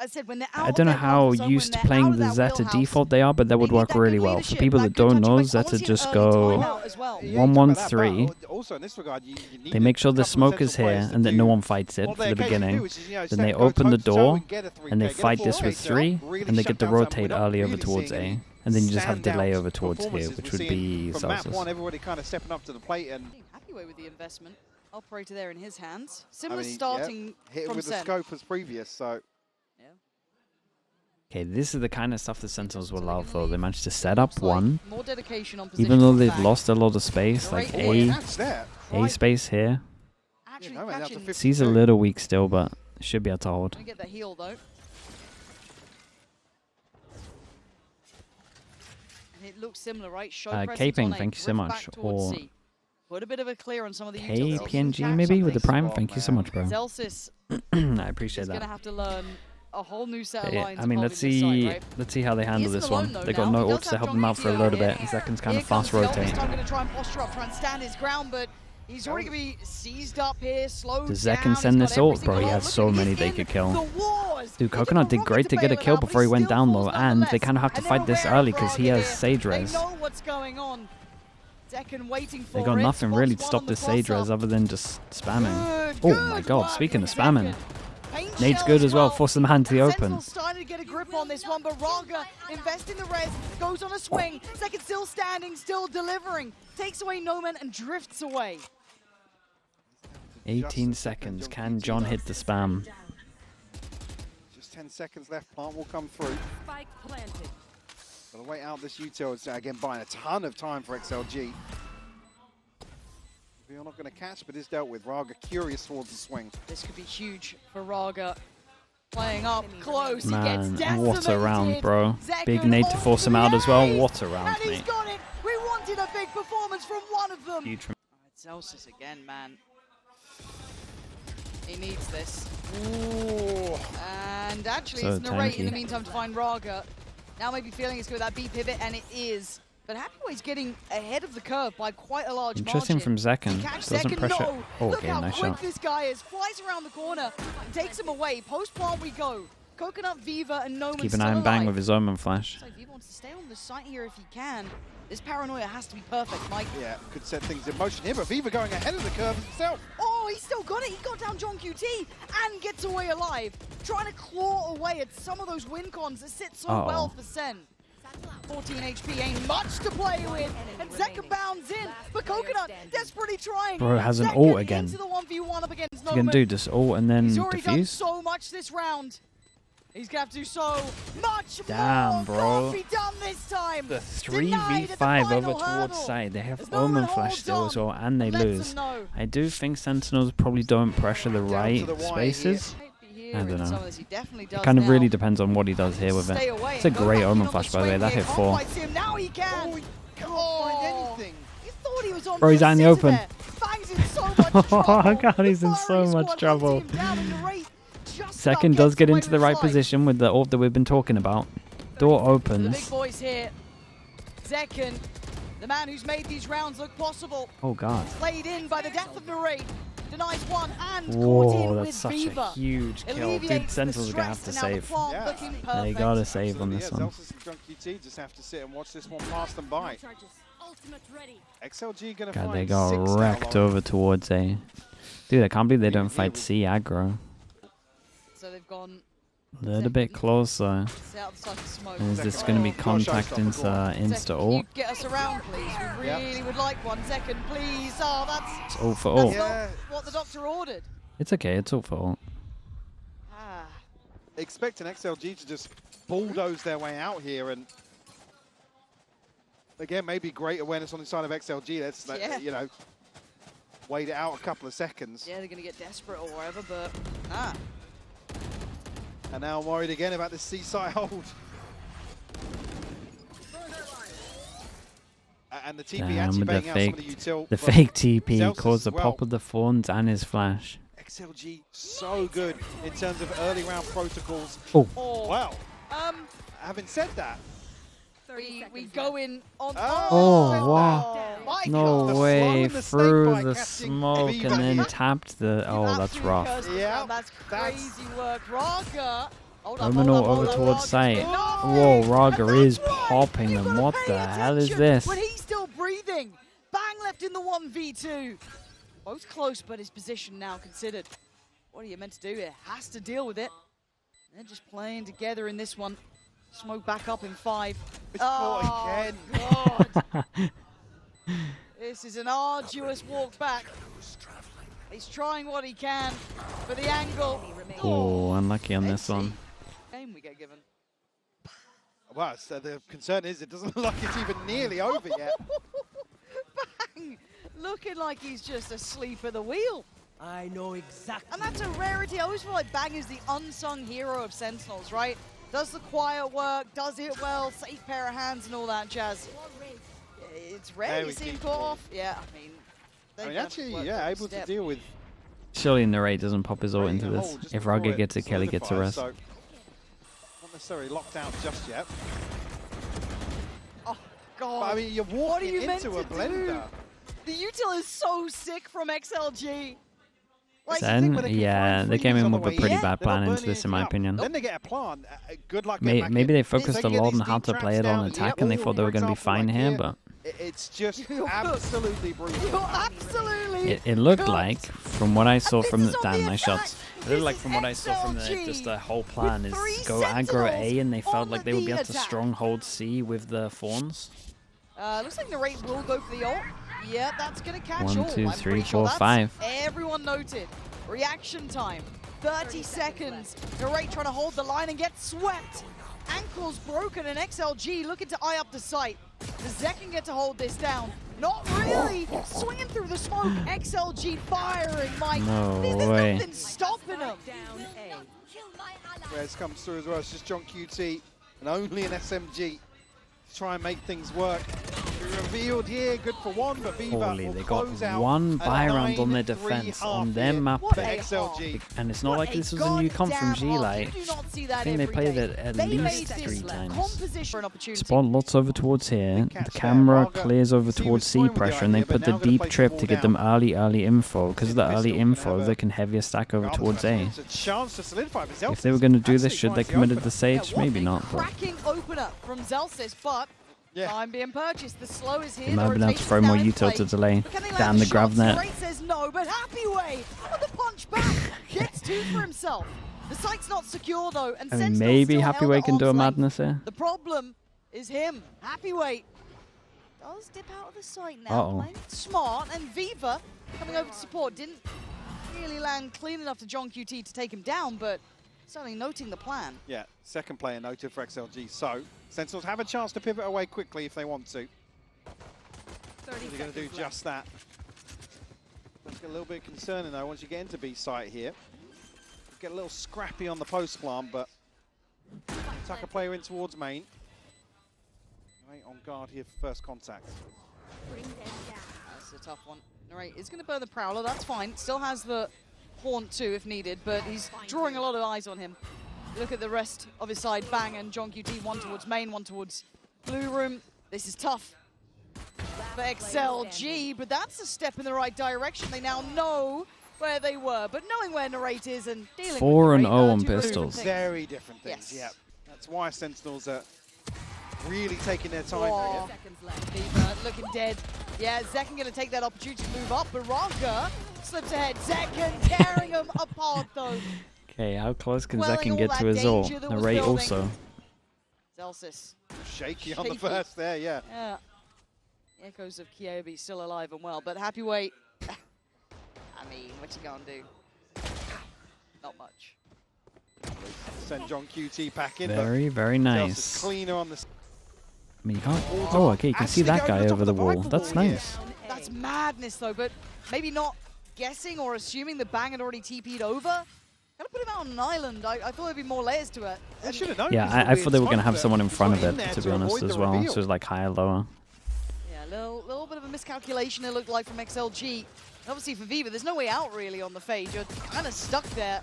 I said when they're out I of don't know their how comfort zone, used to when they're playing out of the that Zeta wheelhouse, default they are, but that would they need work that really good well. For leadership, people that that good don't touch know, away. I Zeta wanna see an just early go timeout as well. Yeah, you talk about that, 1-1-3. but also in this regard, you They make sure the smoke is here and that no one fights it for the beginning. Then they open the door and they fight this with 3, and they get to rotate early over towards A. And then you just have delay over towards here, which would be from map Celsius. 1, everybody kind of stepping up to the plate and Happy way with the investment. Operator there in his hands. I Similar mean, starting hit it from with the Sen. scope as previous. So Yeah. Okay, this is the kind of stuff the Sentinels will So they love can though. They leave. managed to set up Looks like one, more dedication on position even though from they've back. lost a lot of space, like Right, A that's there. space here. Actually no, man, that's a catching. 50. C's a little weak still, but should be able to hold. Gonna get the heal though. And it looks similar, right? Show presence Caping, on A, thank you so drift much. back towards Or C. Put a bit of a clear on some of the utils. KPNG maybe with the Prime. something. Thank you so much, bro. Celsius I appreciate is going to that. have to learn a whole new set of Yeah, lines. I mean, above let's in this see. site, right? Let's see how they handle isn't this alone one. though They got now. no He ults does to have help John them out for a Eaty little here. bit. Zeken's kind Here of fast comes Del, this rotating. time going to try and posture up, try and stand his ground, but he's already going to be seized up here, slowed Does down. Zekken send He's this got ult? every Bro, he single has ult. so Look, many he's they in could kill. the wars. Dude, He took Coconut did rocket great to get a bail kill out, but before he went still down falls low, and they nonetheless. kind of have to And fight they're this aware early of because he Raga has here. Sage They res. know what's going on. Zekken waiting for They got it. nothing Spots really to one stop on the this Sage res cross-up. other than just spamming. Good, Oh my good god, work speaking of from spamming. Zekken. Paint Nade's shell good as well, well. force them hand to the open. Sentinel's starting to get a grip on this one, but Raga invests in the res, goes on a swing. Zekken still standing, still delivering. Takes away Noman and drifts away. 18 seconds. Can John hit the spam? just 10 seconds left. Plant will come through. Spike planted. Gotta wait out this util. It's again buying a ton of time for XLG. We're not going to catch, but is dealt with. Raga curious towards the swing. This could be huge for Raga. Playing up close, Man, he gets what a decimated. round, bro. Zekken Big nade to force him out as well. What a round, and he's mate. got it. We wanted a big performance from one of them. Huge from Celsius again, man. He needs this. Ooh. And actually, So it's Narrate in the tanky. meantime to find Raga. Now maybe feeling it's going to that B pivot, and it is. But Happyway's getting ahead of the curve by quite a large Interesting margin. from Zekken. Catch Doesn't Zekken, pressure. no. Oh, Look okay, how nice quick shot. this guy is. Flies around the corner, takes him away. Post plant we go. Coconut, Viva, and Noman Keep an still eye and bang alive. with his Omen flash. So Viva wants to stay on the site here if he can. This paranoia has to be perfect, Mike. Yeah, could set things in motion here, but Viva going ahead of the curve himself. Oh, he still got it. He got down John QT and gets away alive. Trying to claw away at some of those win cons that sit so Uh-oh. well for Sen. 14 HP ain't much to play with. And Zekken bounds in. But Coconut desperately trying. Bro has an Zekken ult again. into the 1v1 up against He's going Noman. to do this ult and then He's already done defuse. so much this round. He's going to have to do so much Damn, more. bro. Can't be done this time. The Denied at the 3v5 over final towards hurdle. side. They have As Noman Omen holds flash still as on, well, and they lets lose. them know. I do think Sentinels probably don't pressure the Down to right the Y spaces. Here I in don't know. some of this, he definitely does It kind of now. really depends on what he does here with Stay it. away It's a and go great back in Omen on flash, the by the way. swing That here. hit 4. Can't fight him. Now he can. Oh, he can't find anything. You thought he was on Bro, he's for a out in the sitter open. there. Bangs in so much trouble. Oh, God, he's The in so firing much squad trouble. hunts him down, and the rate just Second about does gets get away into the with right his life. position with the ult that we've been talking about. Door The big opens. boys here. Zekken, the man who's made these rounds look possible. Oh, God. Played in by the death of Narrate. denies one and caught in Whoa, with that's such Viva. a huge kill. Dude, Alleviates the Sentinels are going to have to stress, and now the save. plant Yeah. looking They perfect. got to save on Absolutely, this yeah. one. Zelsis and JunQT just have to sit and watch this one pass them by. XLG going to God, find they got 6 now, wrecked Lauren. over towards A. Dude, I can't believe they don't fight C aggro. So they've gone A little bit closer. set out the side of smoke. Is this going to be Oh, contact showstopper, into go on. insta Second, can you ult? get us around, please? We really would like 1 second, please. Oh, that's It's ult for that's ult. Yeah. not what the doctor ordered. It's okay, it's ult for ult. Ah, Expecting XLG to just bulldoze their way out here, and again, maybe great awareness on the side of XLG. That's Yeah. you know, wait it out a couple of seconds. yeah, they're going to get desperate or whatever, but And now I'm worried again about this C-side hold. And the TP Damn, actually with the banging out some of the fake, util. the but fake TP Zelsis caused the as well. pop of the phones and his flash. XLG so good in terms of early round protocols. Oh, oh, Well, having said that, we go in on. Oh, wow. My no God. The flow way, and the snake through bite the catching smoke Viva and then here. tapped the... Oh, that's Absolute rough. curse, Yeah, that's that's- crazy work. Raga. Hold up, Terminal hold up, over hold towards up. site. Nasty. Whoa, Raga And is that's right. popping You've them. gotta What pay the hell is attention this? When he's still breathing. Bang left in the 1v2. Both close, but his position now considered. What are you meant to do here? Has to deal with it. They're just playing together in this one. Smoke back up in 5. It's caught again. God. This is an arduous walk back. He's trying what he can for the angle. Oh, unlucky on this Let's one. see. Game we get given. well, so the concern is it doesn't look like it's even nearly over yet. Bang! Looking like he's just asleep at the wheel. I know exactly. And that's a rarity. I always feel like Bang is the unsung hero of Sentinels, right? Does the quiet work, does it well, safe pair of hands and all that jazz. It's rare There you we see him keep caught going. off. Yeah, I mean, I mean, actually, yeah, able to deal with. Surely Narrate doesn't pop his ult into breaking a this. hole just If before Raga it gets a kill, he gets a solidifies, rest. so not necessarily locked out just yet. Oh, God. But I mean, you're What are walking you meant into a to blender. do? The util is so sick from XLG. Like, the thing where Then, they can yeah, find they came freebies in on the with a way pretty in. bad They're not plan into burning this, in my anything up. opinion. Then they get a plan. Good luck getting back Maybe in. they focused They a can get lot these on how deep to play traps it on down. attack, Yep. and they thought they were For going to be example, fine like here, but it's just You're absolutely brutal. You're absolutely it looked cooked. like, from what I saw And from this the... is on Damn, the nice attack. shots. It This looked like is from what I saw from XLG just the whole plan is 3 go aggro A, Sentinels and they felt on like the they would be B able to attack. stronghold C with the Fawns. Looks like Narrate will go for the ult. Yeah, that's going to catch 1, all. 2, I'm 3, pretty sure 4, that's 5. Everyone noted. Reaction time. 30 seconds. Narrate trying to hold the line and get swept. Ankles broken and XLG looking to eye up the site. Does Zekken get to hold this down? Not really. Swinging through the smoke. XLG firing, Mike. No There's way. nothing stopping him. Rez comes through as well. It's just John QT and only an SMG to try and make things work. Revealed here, good for one, but Viva Holy, will they got close out one a buy round on their 9-3 defense on half their here map What for a pick. XLG. And it's not What like a this was a new comp from goddamn G-Lite. half. You do not see that I think they every played day. it at They least made 3 this times. composition for an opportunity. Spawn lots over towards here. catch The there. camera Raga clears over see towards was C fine with the pressure, and they idea, but put the now gonna deep place the trip ball to get them down. early info. Because of the Pistol early gonna info, have they a- can heavier stack over towards A. It's a chance to solidify for Zelsis. If they were going to do this, Actually should they finds the committed opener. the Sage? Yeah, what Maybe a not. But cracking opener from Zelsis, but Yeah. time being purchased. The slow is here. they might have the been able to rotation's throw now more in util play. to delay. But can they Damn, land the the grab shots? net. Great says no, but Happy Way with the punch back gets 2 for himself. The site's not secure though, and I mean, Sentinels maybe still Happy held Way at can do a arm's length. madness here. The problem is him. Happy Way does dip out of the site now. Uh-oh. Playing smart, and Viva coming over to support didn't really land clean enough to John QT to take him down, but certainly noting the plan. Yeah, second player noted for XLG. So, Sentinels have a chance to pivot away quickly if they want to. They're going to do just that. That's a little bit concerning though once you get into B site here. Get a little scrappy on the post plant, but tuck a player in towards main. Right on guard here for first contact. That's a tough one. All right, he's going to burn the Prowler. That's fine. Still has the Haunt too if needed, but he's drawing a lot of eyes on him. Look at the rest of his side. Bang and John QT, one towards main, one towards blue room. This is tough for XLG, but that's a step in the right direction. They now know where they were, but knowing where Narrate is and dealing 4 and with 0 on two very different pistols. things. Very different things, Yes. yeah. That's why Sentinels are really taking their time. Whoa. Viva looking dead. Yeah, Zekken going to take that opportunity to move up. Baraka slips ahead. Zekken tearing him apart, though. Okay, how close can Quelling Zekken all get that to his ult? danger that was Narrate building. also. Zelsis. Shaky on the Shaky. first there, yeah. Yeah. The echoes of Kyobi still alive and well, but happy wait. I mean, what you gonna do? Not much. Send John QT back in. Very, very Zelsis nice. cleaner on the. I mean, you can't. Oh, okay, you can see that guy over the wall. That's nice. That's madness, though, but maybe not guessing or assuming the Bang had already TP'd over. Gotta put him out on an island. I thought there'd be more layers to it. They should have known. Yeah, I thought they were going to have someone in front of it, to be honest, as well. So it was like higher, lower. Yeah, little bit of a miscalculation, it looked like, from XLG. And obviously for Viva, there's no way out really on the fade. You're kind of stuck there.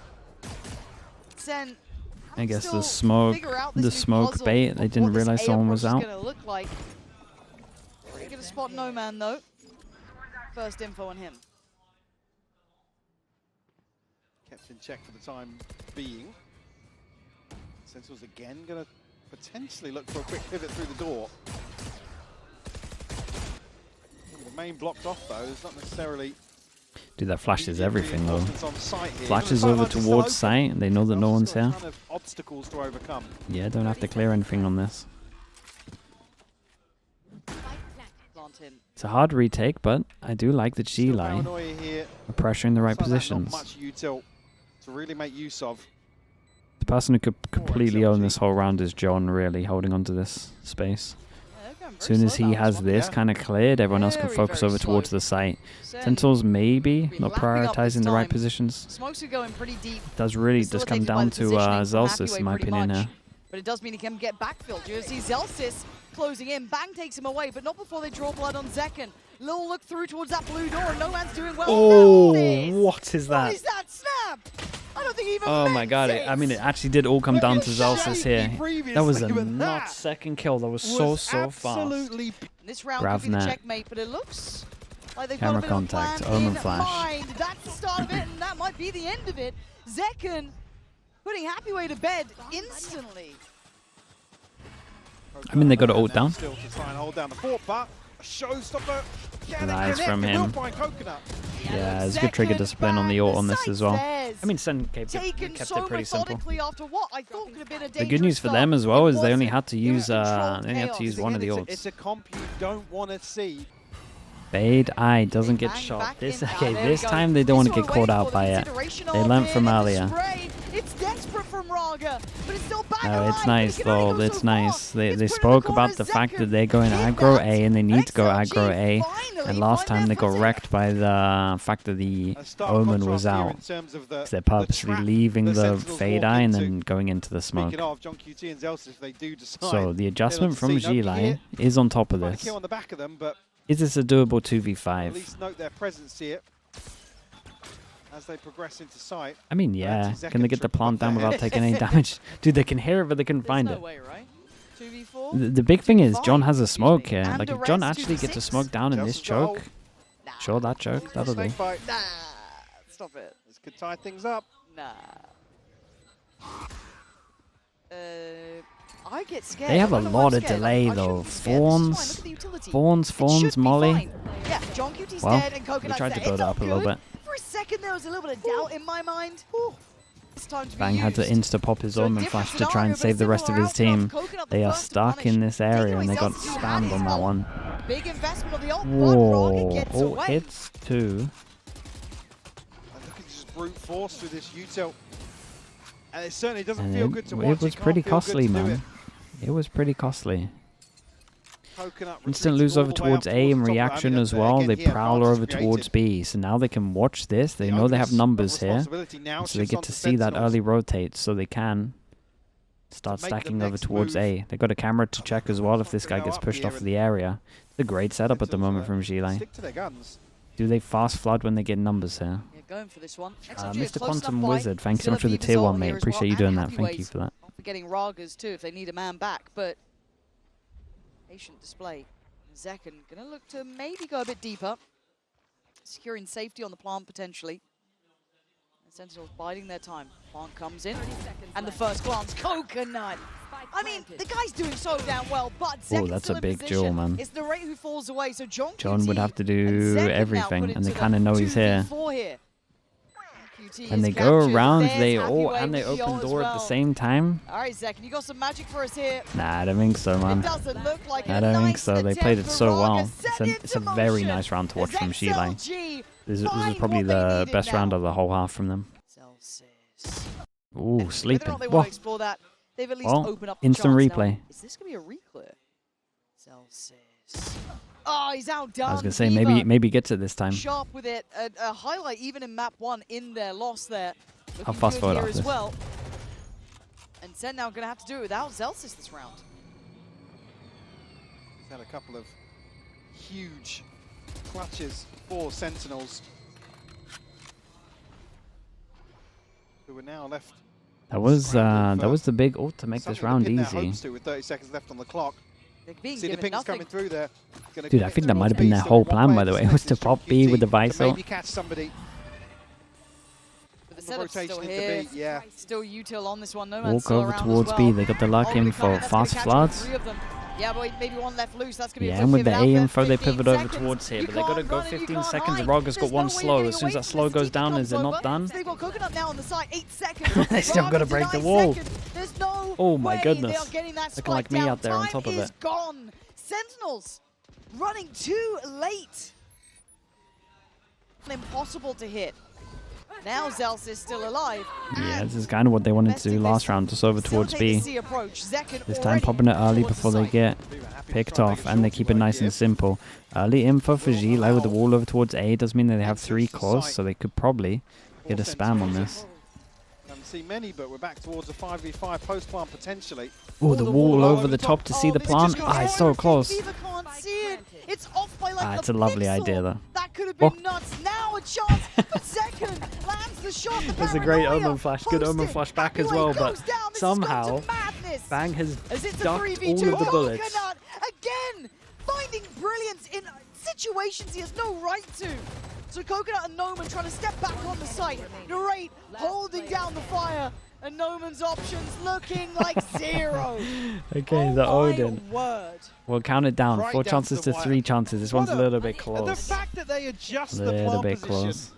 Sen, I guess the smoke bait, they didn't realize someone was out. Look like. We're gonna spot No Man though. First info on him. Kept in check for the time being. Sentinels again going to potentially look for a quick pivot through the door. The main blocked off though. It's not necessarily. Dude, that flashes everything though. On site here. Flashes The over sidelines are still towards open. site, and they know that no one's Got a here. ton of obstacles to overcome. Yeah, don't have to clear anything on this. Plant in. It's a hard retake, but I do like the Still LAI paranoia here. are pressuring the right Looks like that's positions. Not much util to really make use of. The person who could completely own this whole round is John, really, holding onto this space. As soon as he has this kind of cleared, everyone else can Very, focus very over slow. towards the site. Sen Sentinels maybe be not lapping up this prioritizing the right time. positions. Smokes are going pretty deep. Does really just come Facilitated by down the to positioning from Zelsis, in my Happyway pretty opinion, much. here. But it does mean he can get backfilled. You see Zelsis closing in. Bang takes him away, but not before they draw blood on Zekken. Little look through towards that blue door, and No Man's doing well. Oh, Zelsis! what is What that? is that snap? I don't think he even Oh my meant god, it. I mean, it actually did all come Look down at to Shaky Zelsis here. previously, That was a but not that second kill. That was so fast. absolutely This round could be the Ravnet. checkmate, but it looks like they've Camera got a bit contact, of a plan Omen in flash. mind. That's the start of it, and that might be the end of it. Zekken putting Happyway to bed instantly. I mean, they got it all down. Still to try and hold down the fort, but a showstopper. Can it Nice connect? from It will him. find Coconut. Yeah, there's good trigger Zekken discipline on the ult on this as well. says, I mean, Sen kept taken it so pretty simple. methodically after what I thought could have been a The good news for them as well is they only had to use one of the It's ults. a comp you don't want to see. Fade Eye doesn't get Bang shot. back This in. okay. There we This go. time they don't want to This get one caught waiting out for by the it. consideration They of learned it, from and the earlier. spray. It's desperate from Raga, but it's still back No, alive, it's but nice he can only though. go It's so far. nice. They It's put in the spoke corner, about the fact that Zekken they're going did aggro that. A and they need to go XLG aggro A. finally And last find time their they got footing. wrecked by the fact that the A stark Omen contrast was here out. in terms of the- Because they're the purposely trap leaving the the Sentinels Fade walk Eye and into. then going into the smoke. Speaking of John QT and Zelsis, if they do decide. So the adjustment from nobody Gilai here. is on top of Find a this. kill on the back of them, but Is this a doable at 2v5? least note their presence here as they progress into sight. I mean, yeah. Anti-Zekken Can they get the triple plant down there. without taking any damage? Dude, they can hear it, but they couldn't find There's it. no way, right? 2v4? The big thing is John has a 2v5, smoke excuse me. here. And Like, a if John rest, actually gets a 2v6. smoke down in this Zelsis got choke, sure, that choke, that'll do. Snake bite. Nah, stop it. This could tie things up. Nah. I get scared. They have I a don't know why lot I'm of scared. delay I though. shouldn't be scared. This is fine. Look Fawns, at the utility. Fawns, It should Fawns, be Molly. fine. Yeah, John QT's Well, dead and they Coconut's tried to dead. build It's it all up a little good. bit. For a second there was a little bit of doubt in my mind. It's time to be Bang had to used. insta-pop his So a Omen different flash to try and scenario, save but the rest of similar his team. outcome. Coconut the They are first to stuck punish. in this Taking area away and they got Zelsis, who had spammed his on that ult. one. Big investment of the ult, but Raga Whoa, gets ult away. hits too. And look at just brute force through this util. And it certainly doesn't And feel good to watch. it was can't pretty feel good costly, to do man. It was pretty costly. Coconut Instant retreating lose all over the way up towards A in towards the top of it. I reaction mean, as well. again, They here, prowl advantage over created. towards B. So now they can watch this. They The know they have onus of numbers here. responsibility now So they shifts get onto to see that Sentinels. early rotate so they can start To make the stacking over next towards move. A. They got a camera to check as well if this guy Go gets up pushed here off and the area. It's a great setup at the Sentinels, moment from Gilai. Stick to their guns. Do they fast flood when they get numbers here? Yeah, going for this one. XLG is Mr. close enough Quantum by. Wizard, thanks so Still much for the have tier Viva's 1, ult mate. here as Appreciate well, you doing and that. Thank you Happyway's. for that. Not forgetting Ragas too if they need a man back, but patient display. Zekken gonna look to maybe go a bit deeper, securing safety on the plant potentially. Sentinels biding their time. Plant comes in, and the first glance, Coconut. I mean, the guy's doing so damn well, but Oh, that's a big duel, man. It's the rate who falls away, so John would have to do everything, and they kind of know he's here. And they go around, they open door at the same time. All right, Zek, you got some magic for us here. Nah, I don't think so, man. It doesn't look like I don't think so. They played it so well. It's a very nice round to watch from Sliggy. This is probably the best round of the whole half from them. Ooh, sleeping. Whoa. They've at least opened up instant replay. Now, is this going to be a reclear? Oh, he's outdone. I was going to say, maybe gets it this time. Sharp with it. A highlight even in map 1 in their loss there. I'll fast forward after as this. well. And Sen now going to have to do it without Zelsis this round. He's had a couple of huge clutches for Sentinels, who are now left. That was the big ult to make this round easy. With 30 seconds left on the clock. See the pings coming through there. Dude, I think that might have been their whole plan, by the way. It was to pop B with the Viso. Maybe catch somebody. But the setup's still here. Yeah. Still util on this one. No Walk over towards B. They got the luck in for fast floods. Yeah, but maybe one left loose. That's gonna be and with the A info, they pivot over towards here, but they gotta go 15 seconds. Roga's got one slow. As soon as that slow goes down, is it not done? They've got Coconut now on the side. 8 seconds. They still gotta break the wall. There's no oh my goodness! Looking like me out there on top of it. Gone. Sentinels running too late. Impossible to hit. Now Zels is still alive. Yeah, this is kind of what they wanted to do last round, just over towards B. This time popping it early before they get picked off, and they keep it nice and simple. Early info for Zliggy with the wall over towards A does mean that they have 3 cores, so they could probably get a spam on this. Haven't seen many, but we're back towards a 5v5 post plant potentially. Oh, the wall over the top to see the plant. Ah, it's so close. It's off by like it's a lovely idea though. That could have been nuts. Now a chance for second. Lands the shot. There's a great Omen flash. Good Omen flash back as well, but somehow Bang has ducked all of the bullets. Again, finding brilliance in situations he has no right to. So Coconut and Noman trying to step back on the site. Narrate holding down the fire. And Noman's options looking like 0. Okay, the Odin. Word. We'll count it down. 4 chances to 3 chances. This one's a little bit close. The fact that they adjust the plant position. Close.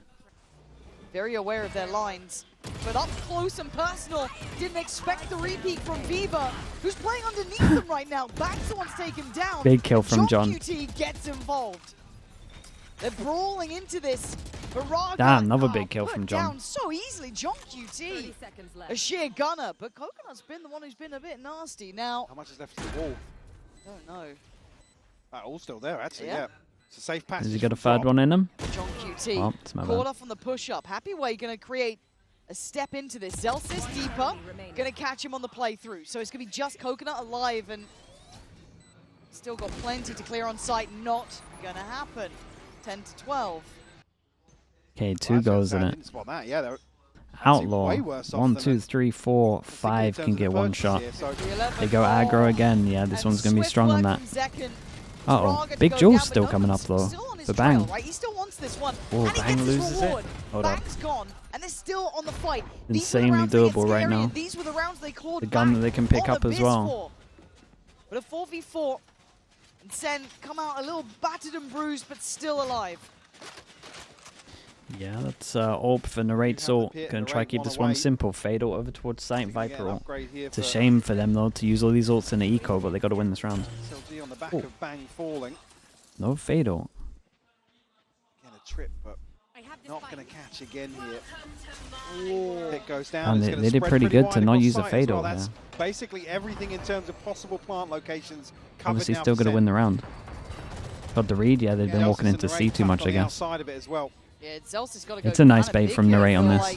Very aware of their lines. But up close and personal. Didn't expect the repeat from Viva, who's playing underneath them right now. Someone's taken down. Big kill from John. QT gets involved. They're brawling into this. Damn, another big kill from John. Down so easily, John QT. A sheer gunner, but Coconut's been the one who's been a bit nasty. Now, how much is left of the wall? I don't know. All still there, actually, yeah. It's a safe passage. Has he got a third one in him? John QT, caught off on the push-up. Happy Way going to create a step into this. Zelsis deeper, going to catch him on the playthrough. So it's going to be just Coconut alive, and still got plenty to clear on site. Not going to happen. 10 to 12. Okay, 2 goes in it. Yeah, Outlaw. 1, 2, 3, 4, 5 can get 1 shot. They go aggro again. Yeah, this one's going to be strong on that. Uh-oh. Big Jules still coming up, though. For Bang. Oh, Bang loses it. Hold up. And they're still on the fight. Insanely doable right now. The gun that they can pick up as well. But a 4v4. And Sen come out a little battered and bruised, but still alive. Yeah, that's AWP for Narrate's ult. Gonna try to keep this one simple. Fade ult over towards Sight Viper ult. It's a shame for them though to use all these ults in the eco, but they got to win this round. On the back of Bang falling. No fade ult. Again, a trip, but not gonna catch again here. It goes down. And they did pretty good to not use a fade ult. That's basically everything in terms of possible plant locations. Obviously, still got to win the round. Got the read. Yeah, they've been walking into C too much, I guess. Yeah, it's a nice bait from Narrate on this.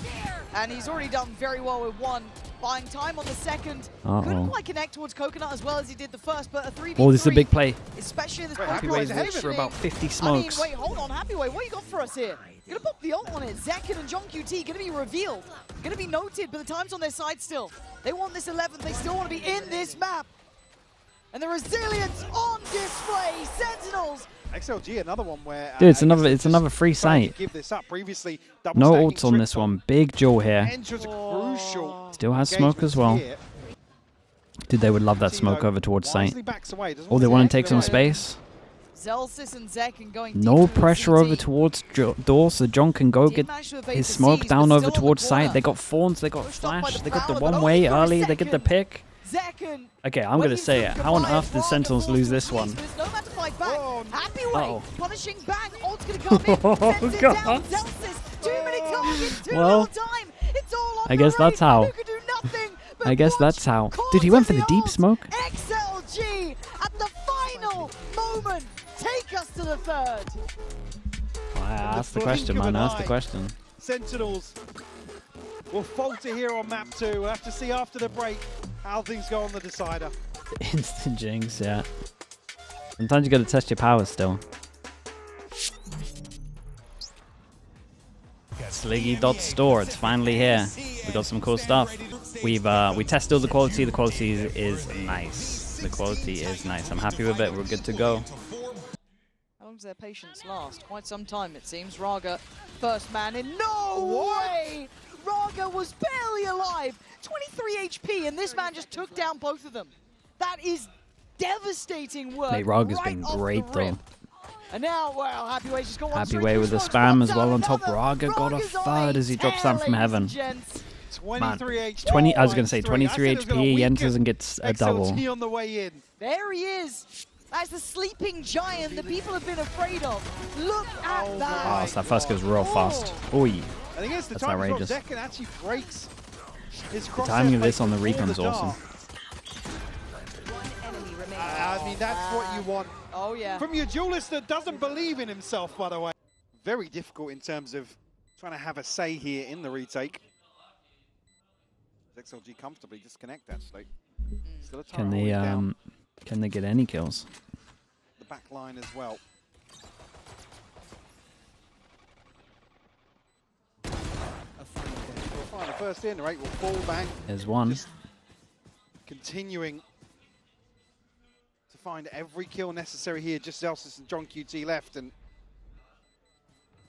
And he's already done very well with 1. Buying time on the second. Couldn't quite connect towards Coconut as well as he did the first, but a 3v3. Oh, this is a big play. Especially in this Happy Way's for about 50 smokes. I mean, wait, hold on, Happy Way, what you got for us here? You're gonna pop the ult on it. Zekin and John QT gonna be revealed. Gonna be noted, but the time's on their side still. They want this 11th, they still want to be in this map. And the resilience on display. Sentinel Sentinels. XLG, another one where... Dude, it's another free site. Give this up previously. No ults on this one. Big jaw here. Crucial Still has smoke as well. here. Dude, they would love that smoke over towards site. Oh, they want to take some space. Zelsis and Zekken going No pressure over towards door, so John can go get his smoke down over towards site. They got Fawns, they got Flash, they got the one way early, they get the pick. Okay, I'm going to say it. How on earth did Sentinels lose this one? Uh-oh. Punishing Bang. Ult's going to come in. Oh, God. Zelsis, too many targets, too Well, little time. It's all on I guess that's how. I guess that's how. Dude, he went for the deep smoke. XLG at the final moment. Take us to the third. Ask the question, man. Ask the question. Sentinels will falter here on map 2. We'll have to see after the break how things go on the decider. Instant jinx, yeah. Sometimes you got to test your powers still. Sliggy.store, it's finally here. We got some cool stuff. We tested all the quality. The quality is nice. The quality is nice. I'm happy with it. We're good to go. How long does their patience last? Quite some time, it seems. Raga, first man in. No way! Raga was barely alive. 23 HP, and this man just took down both of them. That is devastating work. Mate, Raga's been great though. And now, well, Happyway's just got one Happy Way with the spam as well on top. Raga got a third as he drops down from heaven. Man, 20. I was gonna say 23 HP. He enters and gets a double. On the way in. There he is. That's the sleeping giant that people have been afraid of. Look at that. Oh, so that first goes real fast. Oi. I think it's the That's time outrageous. Zekken actually breaks his The timing of this on the recon is dart. awesome. I mean, that's what you want. Oh, yeah. From your duelist that doesn't believe in himself, by the way. Very difficult in terms of trying to have a say here in the retake. XLG comfortably disconnect, actually. Still a Can they get any kills? The back line as well. We'll find the first in, right? Will fall Bang. There's one. Just continuing to find every kill necessary here. Just Zelsis and John QT left, and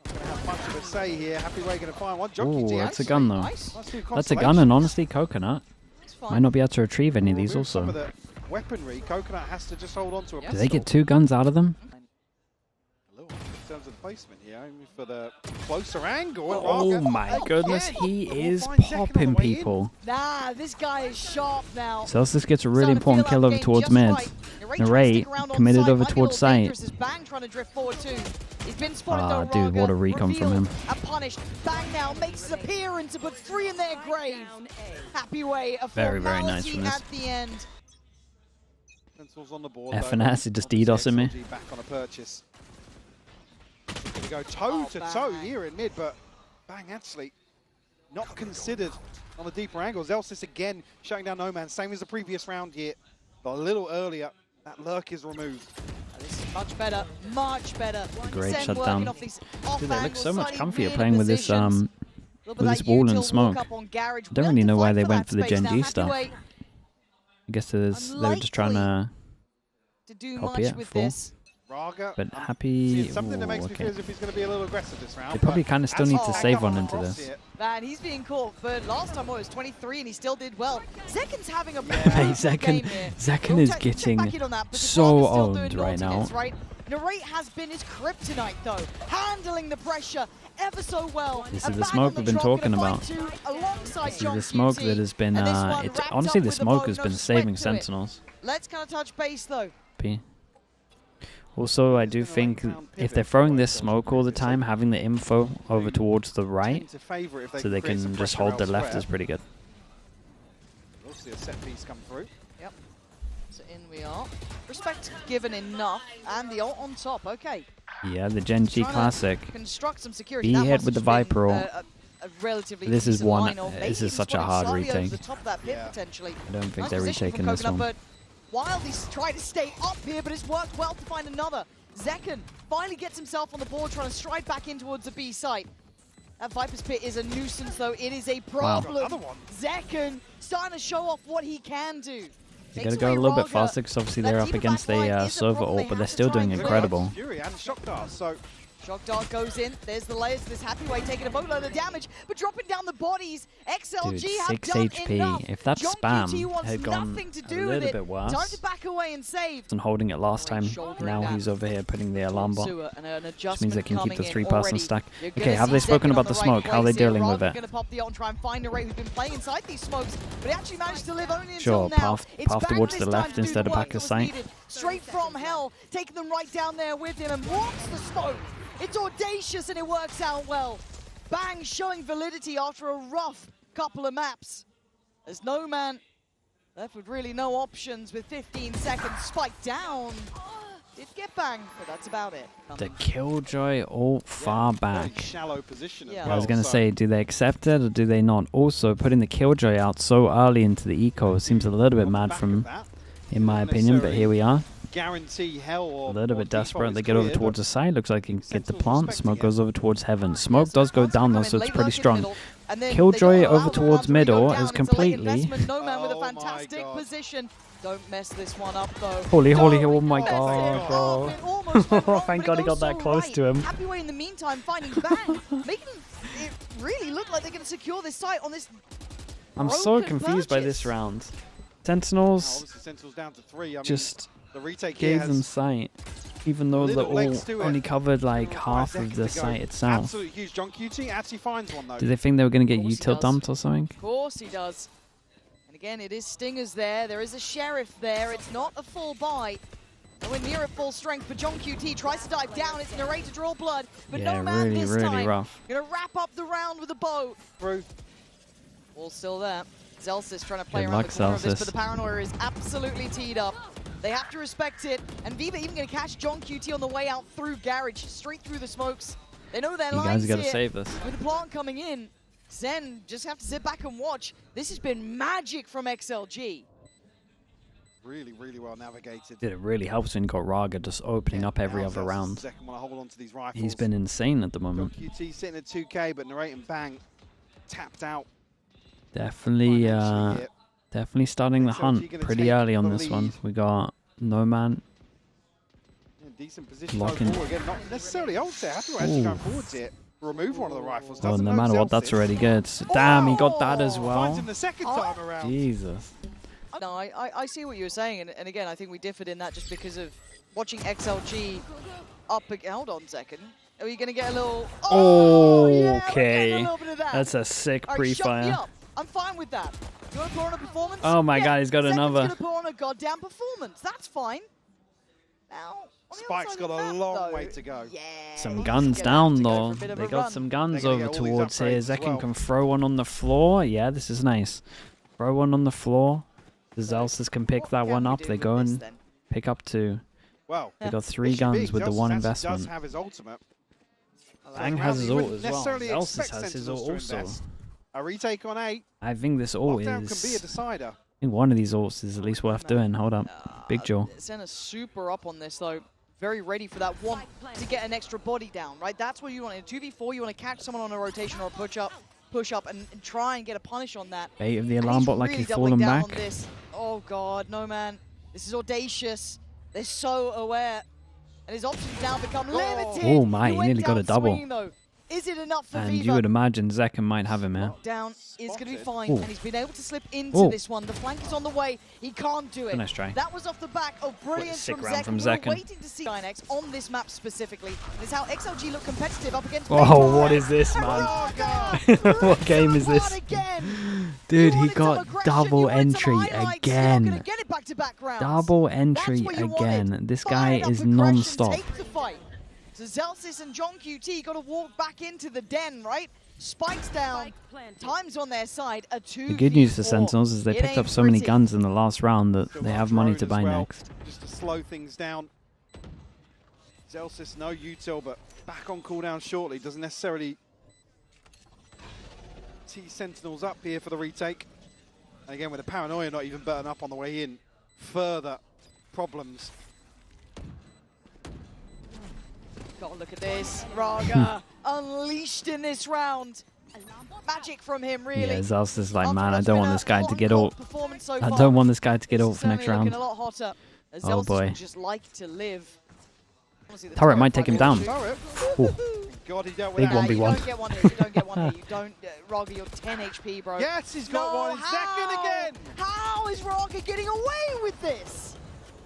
not going to have much of a say here. Happy Way going to find one. John QT. Oh, that's a gun though. Nice. That's a gun, and honestly, Coconut might not be able to retrieve any of these also. Some of the weaponry, Coconut has to just hold on to a Do they get 2 guns out of them? A little in terms of placement here, only for the closer angle. Oh my goodness, he is popping people. Nah, this guy is sharp now. Zelsis gets a really important kill over towards mid. Narrate committed over towards site. Ah, dude, what a recon from him. Punished. Bang now makes his appearance to put 3 in their grave. Happy Way, a very nice from this. at the end. On the board, F and acid just DDoSing me. Back on a purchase. Going to go toe to toe here in mid, but Bang actually not considered on the deeper angle. Zelsis again shutting down No Man, same as the previous round here, but a little earlier. That lurk is removed. This is much better, much better. Great shutdown. Dude, they look so much comfier playing with this wall and smoke. I don't really know why they went for the Gen G stuff. I guess they were just trying to copy it full. But Happy... Something that Ooh, makes me feel as if he's going to be a little aggressive this round. They probably kind of still need to save one into this. Man, he's being caught, but last time it was 23 and he still did well. Zekken's having a Zekken is getting so owned right now. Narrate has been his kryptonite though, handling the pressure ever so well. This is the smoke we've been talking about. This is the smoke that has been, honestly the smoke has been saving Sentinels. Let's kind of touch base though. Also, I do think if they're throwing this smoke all the time, having the info over towards the right, so they can just hold the left is pretty good. We'll see a set piece come through. Yep. So in we are. Respect given enough, and the ult on top. Okay. Yeah, the Gen G classic. Construct some security. Be hit with the Viper ult. This is one. This is such a hard retake. I don't think they're retaking this one. Wild, he's trying to stay up here, but it's worked well to find another. Zekken finally gets himself on the board, trying to stride back in towards the B site. That Viper's Pit is a nuisance, though. It is a problem. Wow. Zekken starting to show off what he can do. They gotta go a little bit faster because obviously they're up against the server ult, but they're still doing incredible. Fury and Shock Dart, so Shock Dart goes in. There's the layers. This Happy Way taking a boatload of damage, but dropping down the bodies. XLG Dude, have 6 done HP. enough. If that John spam QT wants had gone nothing to a do with little it. bit worse, Time to back away and save. and holding it last time, now he's over here putting the alarm bot, which means they can keep the 3-person stack. Okay, have they spoken about the smoke? How are they dealing with it? Going to pop the ult and try and find a Ray who's been playing inside these smokes, but he actually managed to live only Sure, until now. path towards the left instead of back of sight. Straight from hell, taking them right down there with him and wants the smoke. It's audacious and it works out well. Bang showing validity after a rough couple of maps. There's no man left with really no options with 15 seconds. Spike down. Did get bang, but that's about it. The Killjoy ult far back. Shallow position as Yeah. well, I was going to so say, do they accept it or do they not? Also, putting the Killjoy out so early into the eco seems a little bit on the mad back from, of that, in my opinion, but here we are. guarantee hell or A little bit default desperate. is They get over clear, towards but the side. Looks like he can get the Sentinels plant. respecting Smoke it. goes over towards heaven. Smoke does go down though, so it's pretty strong. And then Killjoy they don't over allow the towards round to really middle go is down. It's a late completely- investment. No man with a Oh my fantastic God. position. Don't mess this one up though. Holy, holy, Don't oh my mess it God, up. bro. It almost went wrong, Thank but God it he got goes that so close right. to him. Happy Way in the meantime finding Bang, making it really look like they're going to secure this site on this. I'm so broken confused by this purchase. round. Now, Sentinels obviously Sentinels down to 3. I mean, just the retake here gave them has sight, even though the little legs ult to it. only covered like 5 half of seconds the to go. site itself. Absolutely huge. John QT actually finds one though. Did they think they were going to get Of course he util does. dumped or something? Of course he does. And again, it is Stingers there. There is a Sheriff there. It's not a full buy. Nowhere near at full strength, but John QT tries to dive down. It's an array to draw blood, but Yeah, no man really, this really time. rough. Gonna wrap up the round with a bow. Through. Ball still there. Zelsis trying to play Good around luck, the corner of this, Zelsis. but the Paranoia is absolutely teed up. They have to respect it, and Viva even going to catch John QT on the way out through Garage, straight through the smokes. They know their You lines guys got to here. save this. With the plant coming in, Zen just have to sit back and watch. This has been magic from XLG. Really, really well navigated. It really helps when you got Raga just opening up every Now other Zelsis round. Second one to hold on to these rifles. He's been insane at the John moment. QT sitting at 2K, but Narrate and Bang tapped out. Definitely, financially here. definitely starting the XLG hunt gonna pretty take early on the this one. lead. We got No Man. In decent position Locking. overall again. Not necessarily ult there. Happy Way actually going forwards here. Remove one of the rifles. Oh, Doesn't no know matter what, that's Zelsis. already good. Damn, he got that as Finds well. him the second time around. Jesus. No, I see what you were saying, and again, I think we differed in that just because of watching XLG up. Hold on a second. Are we going to get a little... Oh, yeah, we're getting Okay. a little bit of that. That's a sick All right, shut me pre-fire. up. I'm fine with that. You want to put on a performance? Oh my Yeah. God, he's got Second's another. Gonna put on a goddamn performance. That's fine. Now, on the Spike's outside got of a that, long though, way to go. Yeah, Some he's guns gonna have down to go though. for a bit of They a got run. some guns They're gonna over get all these towards here. upgrades as Zekin well. can throw one on the floor. Yeah, this is nice. Throw one on the floor. The Zelsis can pick What that can one we up. do They with go this, and then? pick up two. Well, They got this 3 should guns be. with the Zelsis one actually investment. does have his ultimate. Bang So has his you ult wouldn't as well. necessarily Zelsis expect has his Sentinels ult to also. invest. A retake on 8. I think this ult Lockdown can be a is... decider. I think one of these ults is at least worth doing. Hold up. Big Joe. Senna's super up on this, though. Very ready for that one to get an extra body down, right? That's what you want. In 2v4, you want to catch someone on a rotation or a push up and try and get a punish on that. Bait of the And alarm he's bot like really he's doubling fallen down back. on this. Oh, God, no, man. This is audacious. They're so aware. And his options now become limited. Oh, my, He he went nearly got a down double. swinging, though. Is it enough for And Viva? you would imagine Zekin might have him here. Down is going to be Spotted. fine, Ooh. and he's been able to slip into Ooh. this one. The flank is on the way. He can't do it. Nice try. That was off the back of brilliance sick from round Zekin. from We Zekin. were waiting to see Dynex on this map specifically. It's how XLG look competitive up against. Oh, what is this, man? Raga. What game is Apart this? Again. Dude, You he wanted some got aggression, double you wanted some entry highlights, you're not again. gonna get it back-to-back rounds. Double entry That's what you again. wanted. This guy Fired is up aggression, non-stop. Take the fight. So Zelsis and John QT got to walk back into the den, right? Spikes down, time's on their side, a 2v4. The good news for Sentinels is they It picked up ain't so many pretty. guns in the last round that Still they got have money drone to as buy well, next. just to slow things down. Zelsis, no util, but back on cooldown shortly. Doesn't necessarily tee Sentinels up here for the retake. And again, with the Paranoia not even burning up on the way in, further problems. God, look at this. Raga unleashed in this round. Magic from him, really. Yeah, Zels is like, After man, I what's don't been want a this guy to get hot ult. performance so I far, don't want this guy to get this ult is for next certainly looking round. a lot hotter. Oh boy. Would just like to live. Honestly, the Turret might take him down. Ooh. God, he dealt with Big that. 1v1. You don't get one here. You don't get one here. You don't. Raga, you're 10 HP, bro. Yes, he's got one in second again. How is Raga getting away with this?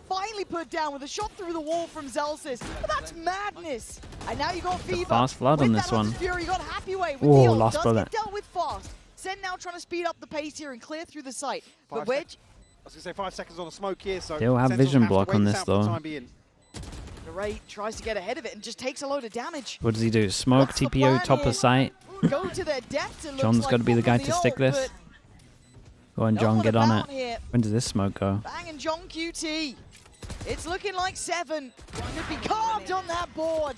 Finally put down with a shot through the wall from Zelsis. But that's madness. And now you got Fever. Fast flood on this one. Fury, you got Happy Wave. Whoa, Dion last does bullet. get dealt with fast. Sen now trying to speed up the pace here and clear through the site. But I Wedge. was going to say 5 seconds on the smoke here, so They'll have Sentinels vision to block wait on this this out for the though. time being. Narrate tries to get ahead of it and just takes a load of damage. What does he do? Smoke, What's the TPO, plan top here? of sight. Go to their depth, it looks John's like, got to be the guy from to stick ult, this. but Go on, no John, one get on about it. here. When does this smoke go? Bang and John QT. It's looking like 7. Could be carved on that board.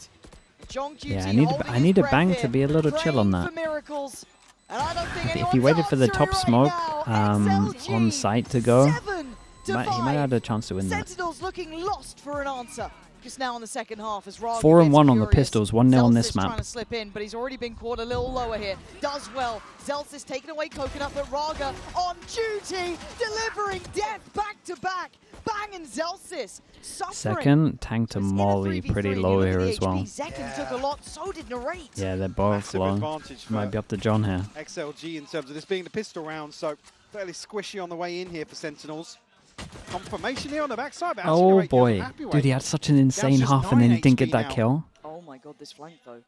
John QT Yeah, holding I his need a breath bang here, to be a little chill on praying that. for miracles. And I don't think If he waited for the top smoke on site to go, he might have had a chance to win that. Sentinels looking lost for an answer. Just now in the second half as Raga 4 and gets 1 on the furious. pistols, 1-0 on this Zelsis trying map. to slip in, but he's already been caught a little lower here. Does well. Zelsis taking away Coconut, but Raga on duty, delivering death back to back. Bang and Zelsis suffering. Second, tank to It's in a Molly 3v3, pretty and you low look at here the as well. HP. Zekken took a lot, so did Narrate. Yeah, they're both Massive low. advantage for Might be up to John here. XLG in terms of this being the pistol round, so fairly squishy on the way in here for Sentinels. Confirmation here on the backside. But actually Oh Narrate goes boy. happy Dude, way. he had such an insane just half and then 9 he didn't get HP that now. kill. Oh my god, this flank though.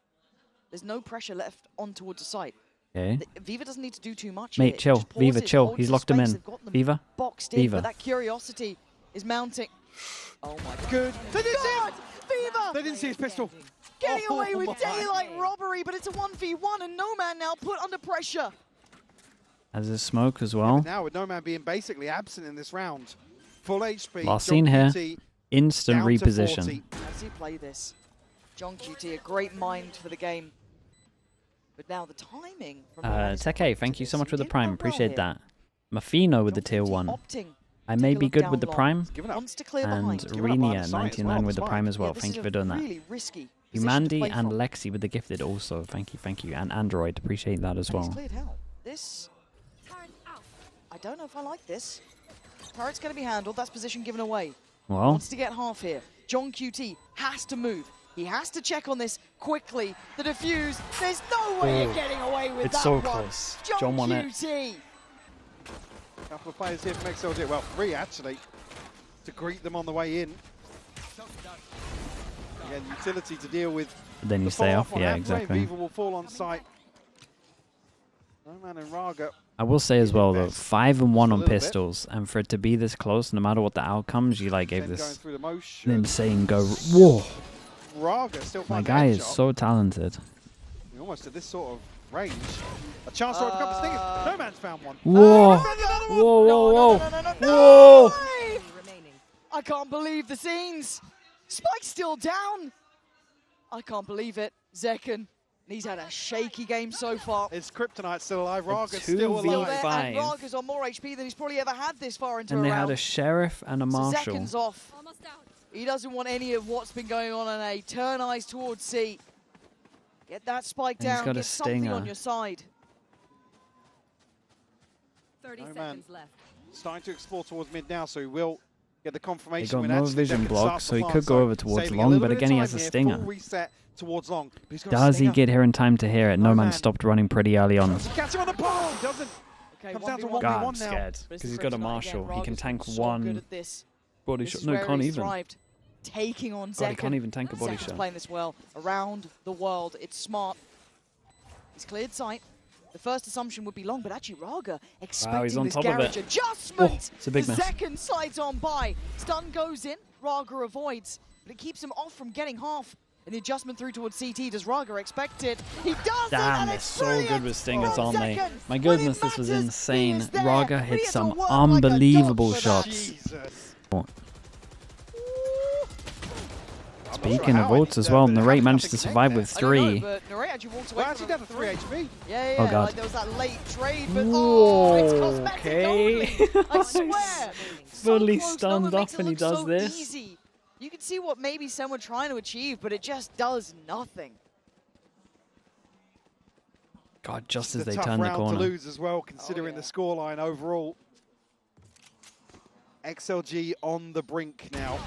There's no pressure left on towards the site. Okay. Viva doesn't need to do too much. Mate, here. chill. Just Viva, pauses, chill. holds He's the locked him space, in. they've got them Viva. boxed in, Viva. but that curiosity is mounting. Oh my god. Good. They didn't see God, it. Viva! They didn't see his pistol. Getting Oh away with my. daylight robbery, but it's a 1v1 and No Man now put under pressure. Has a smoke as well. Now with No Man being basically absent in this round. Full HP. Last John scene here. QT Instant down to reposition. 40. As he play this, John QT, a great mind for the game. But now the timing from Teke, thank you so much for the prime. Appreciate that. Mafino with the tier 1. I may be good with the prime. Given up. Wants to clear And behind. Given up line of Renia, sight as 99 well, with the that's prime fine. as well. this Thank is you a for doing that. really risky position to Humandi play and from. Lexi with the gifted also. Thank you. And Android, appreciate that as And he's well. cleared hell. This, I don't know if I like this. Turret's going to be handled. That's position given away. Well, Wants to get half here. John QT has to move. He has to check on this quickly. The defuse. There's no way you're getting away with it's that so one. close. John John won it. QT. Couple of players here from XLG. Well, 3 actually, to greet them on the way in. Again, utility to deal with. then you the stay follow-up off. on Yeah, Amway. exactly. Viva will fall on site. No Man and Raga. I will say as well though, 5 and 1 a on little bit. pistols, and for it to be this close, no matter what the outcomes, you like gave Then going this through the an motion. insane go. Whoa, Raga still my finds guy a is headshot. so talented. Almost at this sort of range. A chance to open a couple of stingers. No Man's found one. Whoa, Found another one. whoa, No, whoa, no, no, no, no, whoa, no way! I can't believe the scenes. Spike's still down. I can't believe it. Zekken, he's had a shaky game so far. Is Kryptonite still alive? Raga's still 2v5. Still alive. there, and 5. Raga's on more HP than he's probably ever had this far into And a they round. had a sheriff and a So marshal. Zekken's off. He doesn't want any of what's been going on in A. Turn eyes towards C. Get that spike And he's down. got a Get something stinger. on your side. 30 No man. seconds left. Starting to explore towards mid now, so he will get the He confirmation. got when no actually vision Zekken block, starts so the he plant. could go over towards saving a long, little but bit of again he time has a here, stinger. Full reset towards long. But he's got a Does he stinger. get here in time to hear it? No No man man. stopped running pretty early on. Does he catch him on the pole? Doesn't. Okay, Comes down to 1v1. God, I'm now. scared But it's because he's the got a Kryptonite marshal. again. He can Raga's tank been so good one at this. body This shot. is No, where can't he's even. thrived. Taking on God, he Zekken. can't even tank a body Zekken's shot. playing this well. Around the world, it's smart. He's cleared sight. The first assumption would be long, but actually Raga expecting on this top of garage it. adjustment. Oh, it's a big the miss. second slides on by. Stun goes in. Raga avoids, but it keeps him off from getting half. And the adjustment through towards CT. Does Raga expect it? He does. Damn, and they're it's so brilliant good with stingers, from aren't they? Zekken. My When goodness, it this was matters, he insane. is there. Raga But he hit has to some work like a unbelievable dog for that. shots. Jesus. Speaking of ults as well, Narrate managed to survive with I don't know, 3. but Narrate actually walked away Well, from actually it down to with 3 HP. Yeah, Oh, God. like there was that late trade, but oh, it's cosmetic Okay. only. I swear. Fully so close, stunned no one makes off it and he look does so this. Easy. You can see what maybe someone trying to achieve, but it just does nothing. God, just as a they tough turn the round to corner. lose as well, considering the scoreline overall. XLG on the brink now.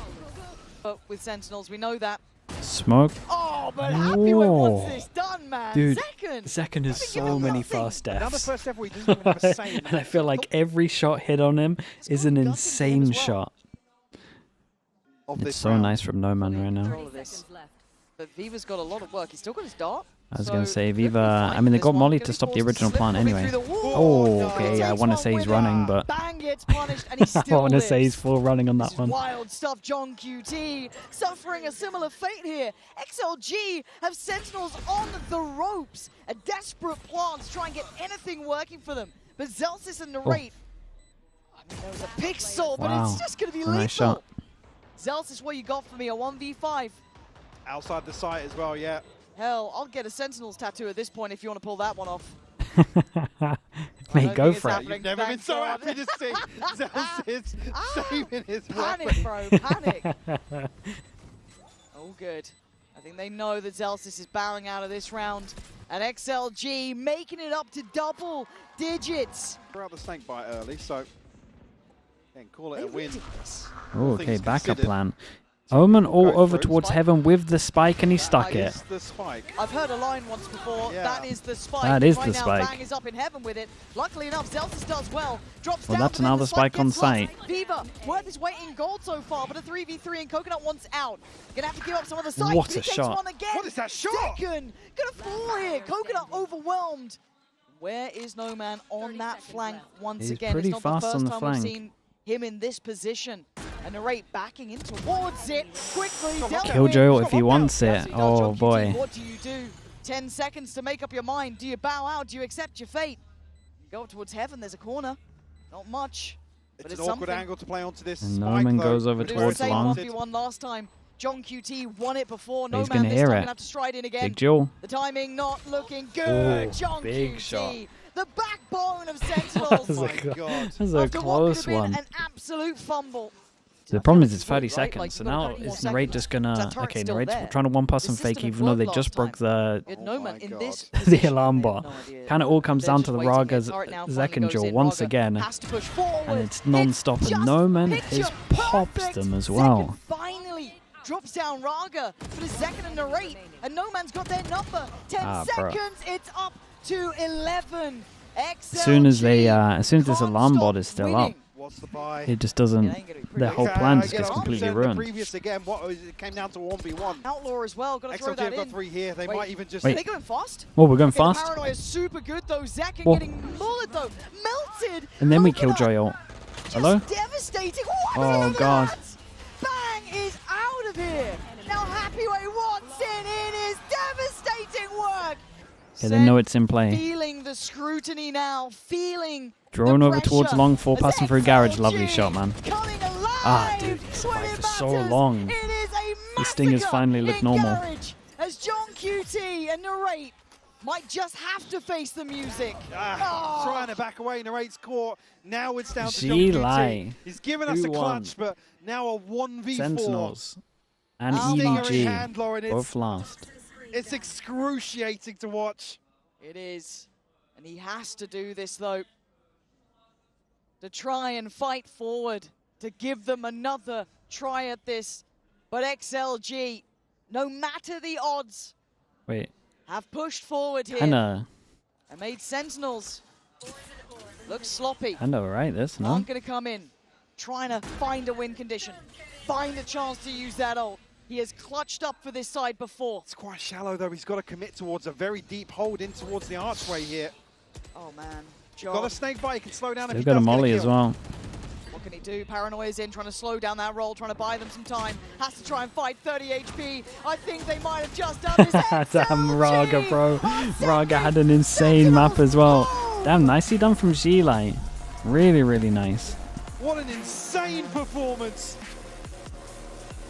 But with Sentinels, we know that. Smoke. Oh, but happy when Whoa. once this done, man. Dude, Second. Second has so many fast Another deaths. first ever, he doesn't even have a save. And I feel like every shot hit on him is an insane shot. It's so nice from No Man right now. But Viva's got a lot of work. He's still got his dart. I was going to say, Viva, I mean, they got Molly to stop the original plan anyway. Oh, okay, I want to say he's running, but Bang gets punished and he I still want to say he's lives. full running on This that is one. wild stuff. John QT suffering a similar fate here. XLG have Sentinels on the ropes. A desperate plan to try and get anything working for them. But Zelsis and Narrate, I mean, there was a pixel, but it's just going to be lethal. Nice shot. Zelsis, what you got for me? A 1v5. Outside the site as well, yeah. Hell, I'll get a Sentinels tattoo at this point if you want to pull that one off. Mate, go for it. You've never been so happy to see Zelsis saving his Panic, weapon. bro, panic. Oh, good. I think they know that Zelsis is bowing out of this round. And XLG making it up to double digits. We're out the snake bite early, so again, call it a win. Oh, okay, backup considered. plan. Omen all Go over for it. towards Spike. Heaven with the spike, and he stuck That it. is the spike. I've heard a line once before. Yeah. That is the spike. That is right the now, spike. Bang is up in heaven with it. Luckily enough, Zelsis does well. Drops Well, down, that's but then another the spike on gets lost. site. Viva, worth his weight in gold so far, but a 3v3 and Coconut wants out. Gonna have to give up some of the site. What but he a takes shot. one again. What is that shot? Second. Gonna fall here. Coconut overwhelmed. Where is No Man on that flank once He's again? pretty It's not fast the on first the time flank. we've seen him in this position. And Narrate backing in towards it quickly. Killjoy if he wants Yes, it. he does, Oh John QT. boy. What do you do? 10 seconds to make up your mind. Do you bow out? Do you accept your fate? Go up towards heaven. There's a corner. Not much, but It's it's an awkward something. angle to play onto this. And spike, Norman though. goes over But it was towards the same long. 1v1 last time. John QT won it before. No He's Man gonna this hear time it. gonna have to stride in again. Big Jewel. The timing not looking good. Oh, John big QT. shot. The backbone of Sentinels. That was my a, God. that was a After what could close have been one. an absolute fumble. The problem is it's Right? 30 Like, seconds, so you've got now 30 more is Narrate seconds. just gonna... That turret's Okay, still Narrate's there. trying to one-pass and The fake, system even though they worked just last broke the You had Oh no my Man in God. this the position, alarm they had bot. no idea. Kind of all comes They're down just to the waiting. Raga Turret now finally Zekken goes duel in. once Raga again, has to push forward. and it's non-stop, and just Noman picture has popped perfect. them as Zekken well. finally drops down Raga for the second and Narrate, and No Man's got their number. 10 bro. seconds, it's up to 11. As soon as this can't alarm stop bot is still up, winning. What's the buy? it just doesn't... It ain't gonna be pretty. Their whole Okay, plan I just get gets 100%. completely The ruined. previous again, it came down to 1v1. Outlaw as well, gotta throw XLG that have got in. 3 here. They Wait. might even just... Are they going fast? Oh, we're going Okay, fast. Paranoia is super good though. Zekken Whoa. getting mullet though. Melted. And then we Coconut, Killjoy ult. just Hello? devastating. What Oh, is God. that? Bang is out of here. Now Happyway wants in. It is devastating work. Okay, they know it's in play. Feeling the scrutiny now. Feeling Drone the over towards pressure long, 4 as passing through garage. Lovely XLG shot, man. coming alive Ah, dude, he's when fighting it for so matters. long. It is a The stingers massacre finally look in normal. Garage as John QT and Narrate might just have to face the music. Oh. Trying to back away. Narrate's caught. Now it's down to G John LAI. QT. He's given us Who a clutch, won? but now a 1v4. Sentinels and Stinger in EDG hand, Lauren. both last. It's excruciating to watch. It is. And he has to do this, though, to try and fight forward, to give them another try at this. But XLG, no matter the odds, Wait, have pushed forward here kinda and made Sentinels look sloppy. alright this, no? Aren't going to come in, trying to find a win condition, find a chance to use that ult. He has clutched up for this side before. It's quite shallow, though. He's got to commit towards a very deep hold in towards the archway here. Oh, man. Got a snake bite. He can slow down if They've he got a does get molly kill. as well. What can he do? Paranoia's in, trying to slow down that roll, trying to buy them some time. Has to try and fight 30 HP. I think they might have just done this. Damn, Raga, bro. Raga had an insane map as well. Damn, nicely done from G LAI. Really, really nice. What an insane performance.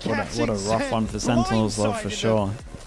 What a rough one for Sentinels, though, for sure.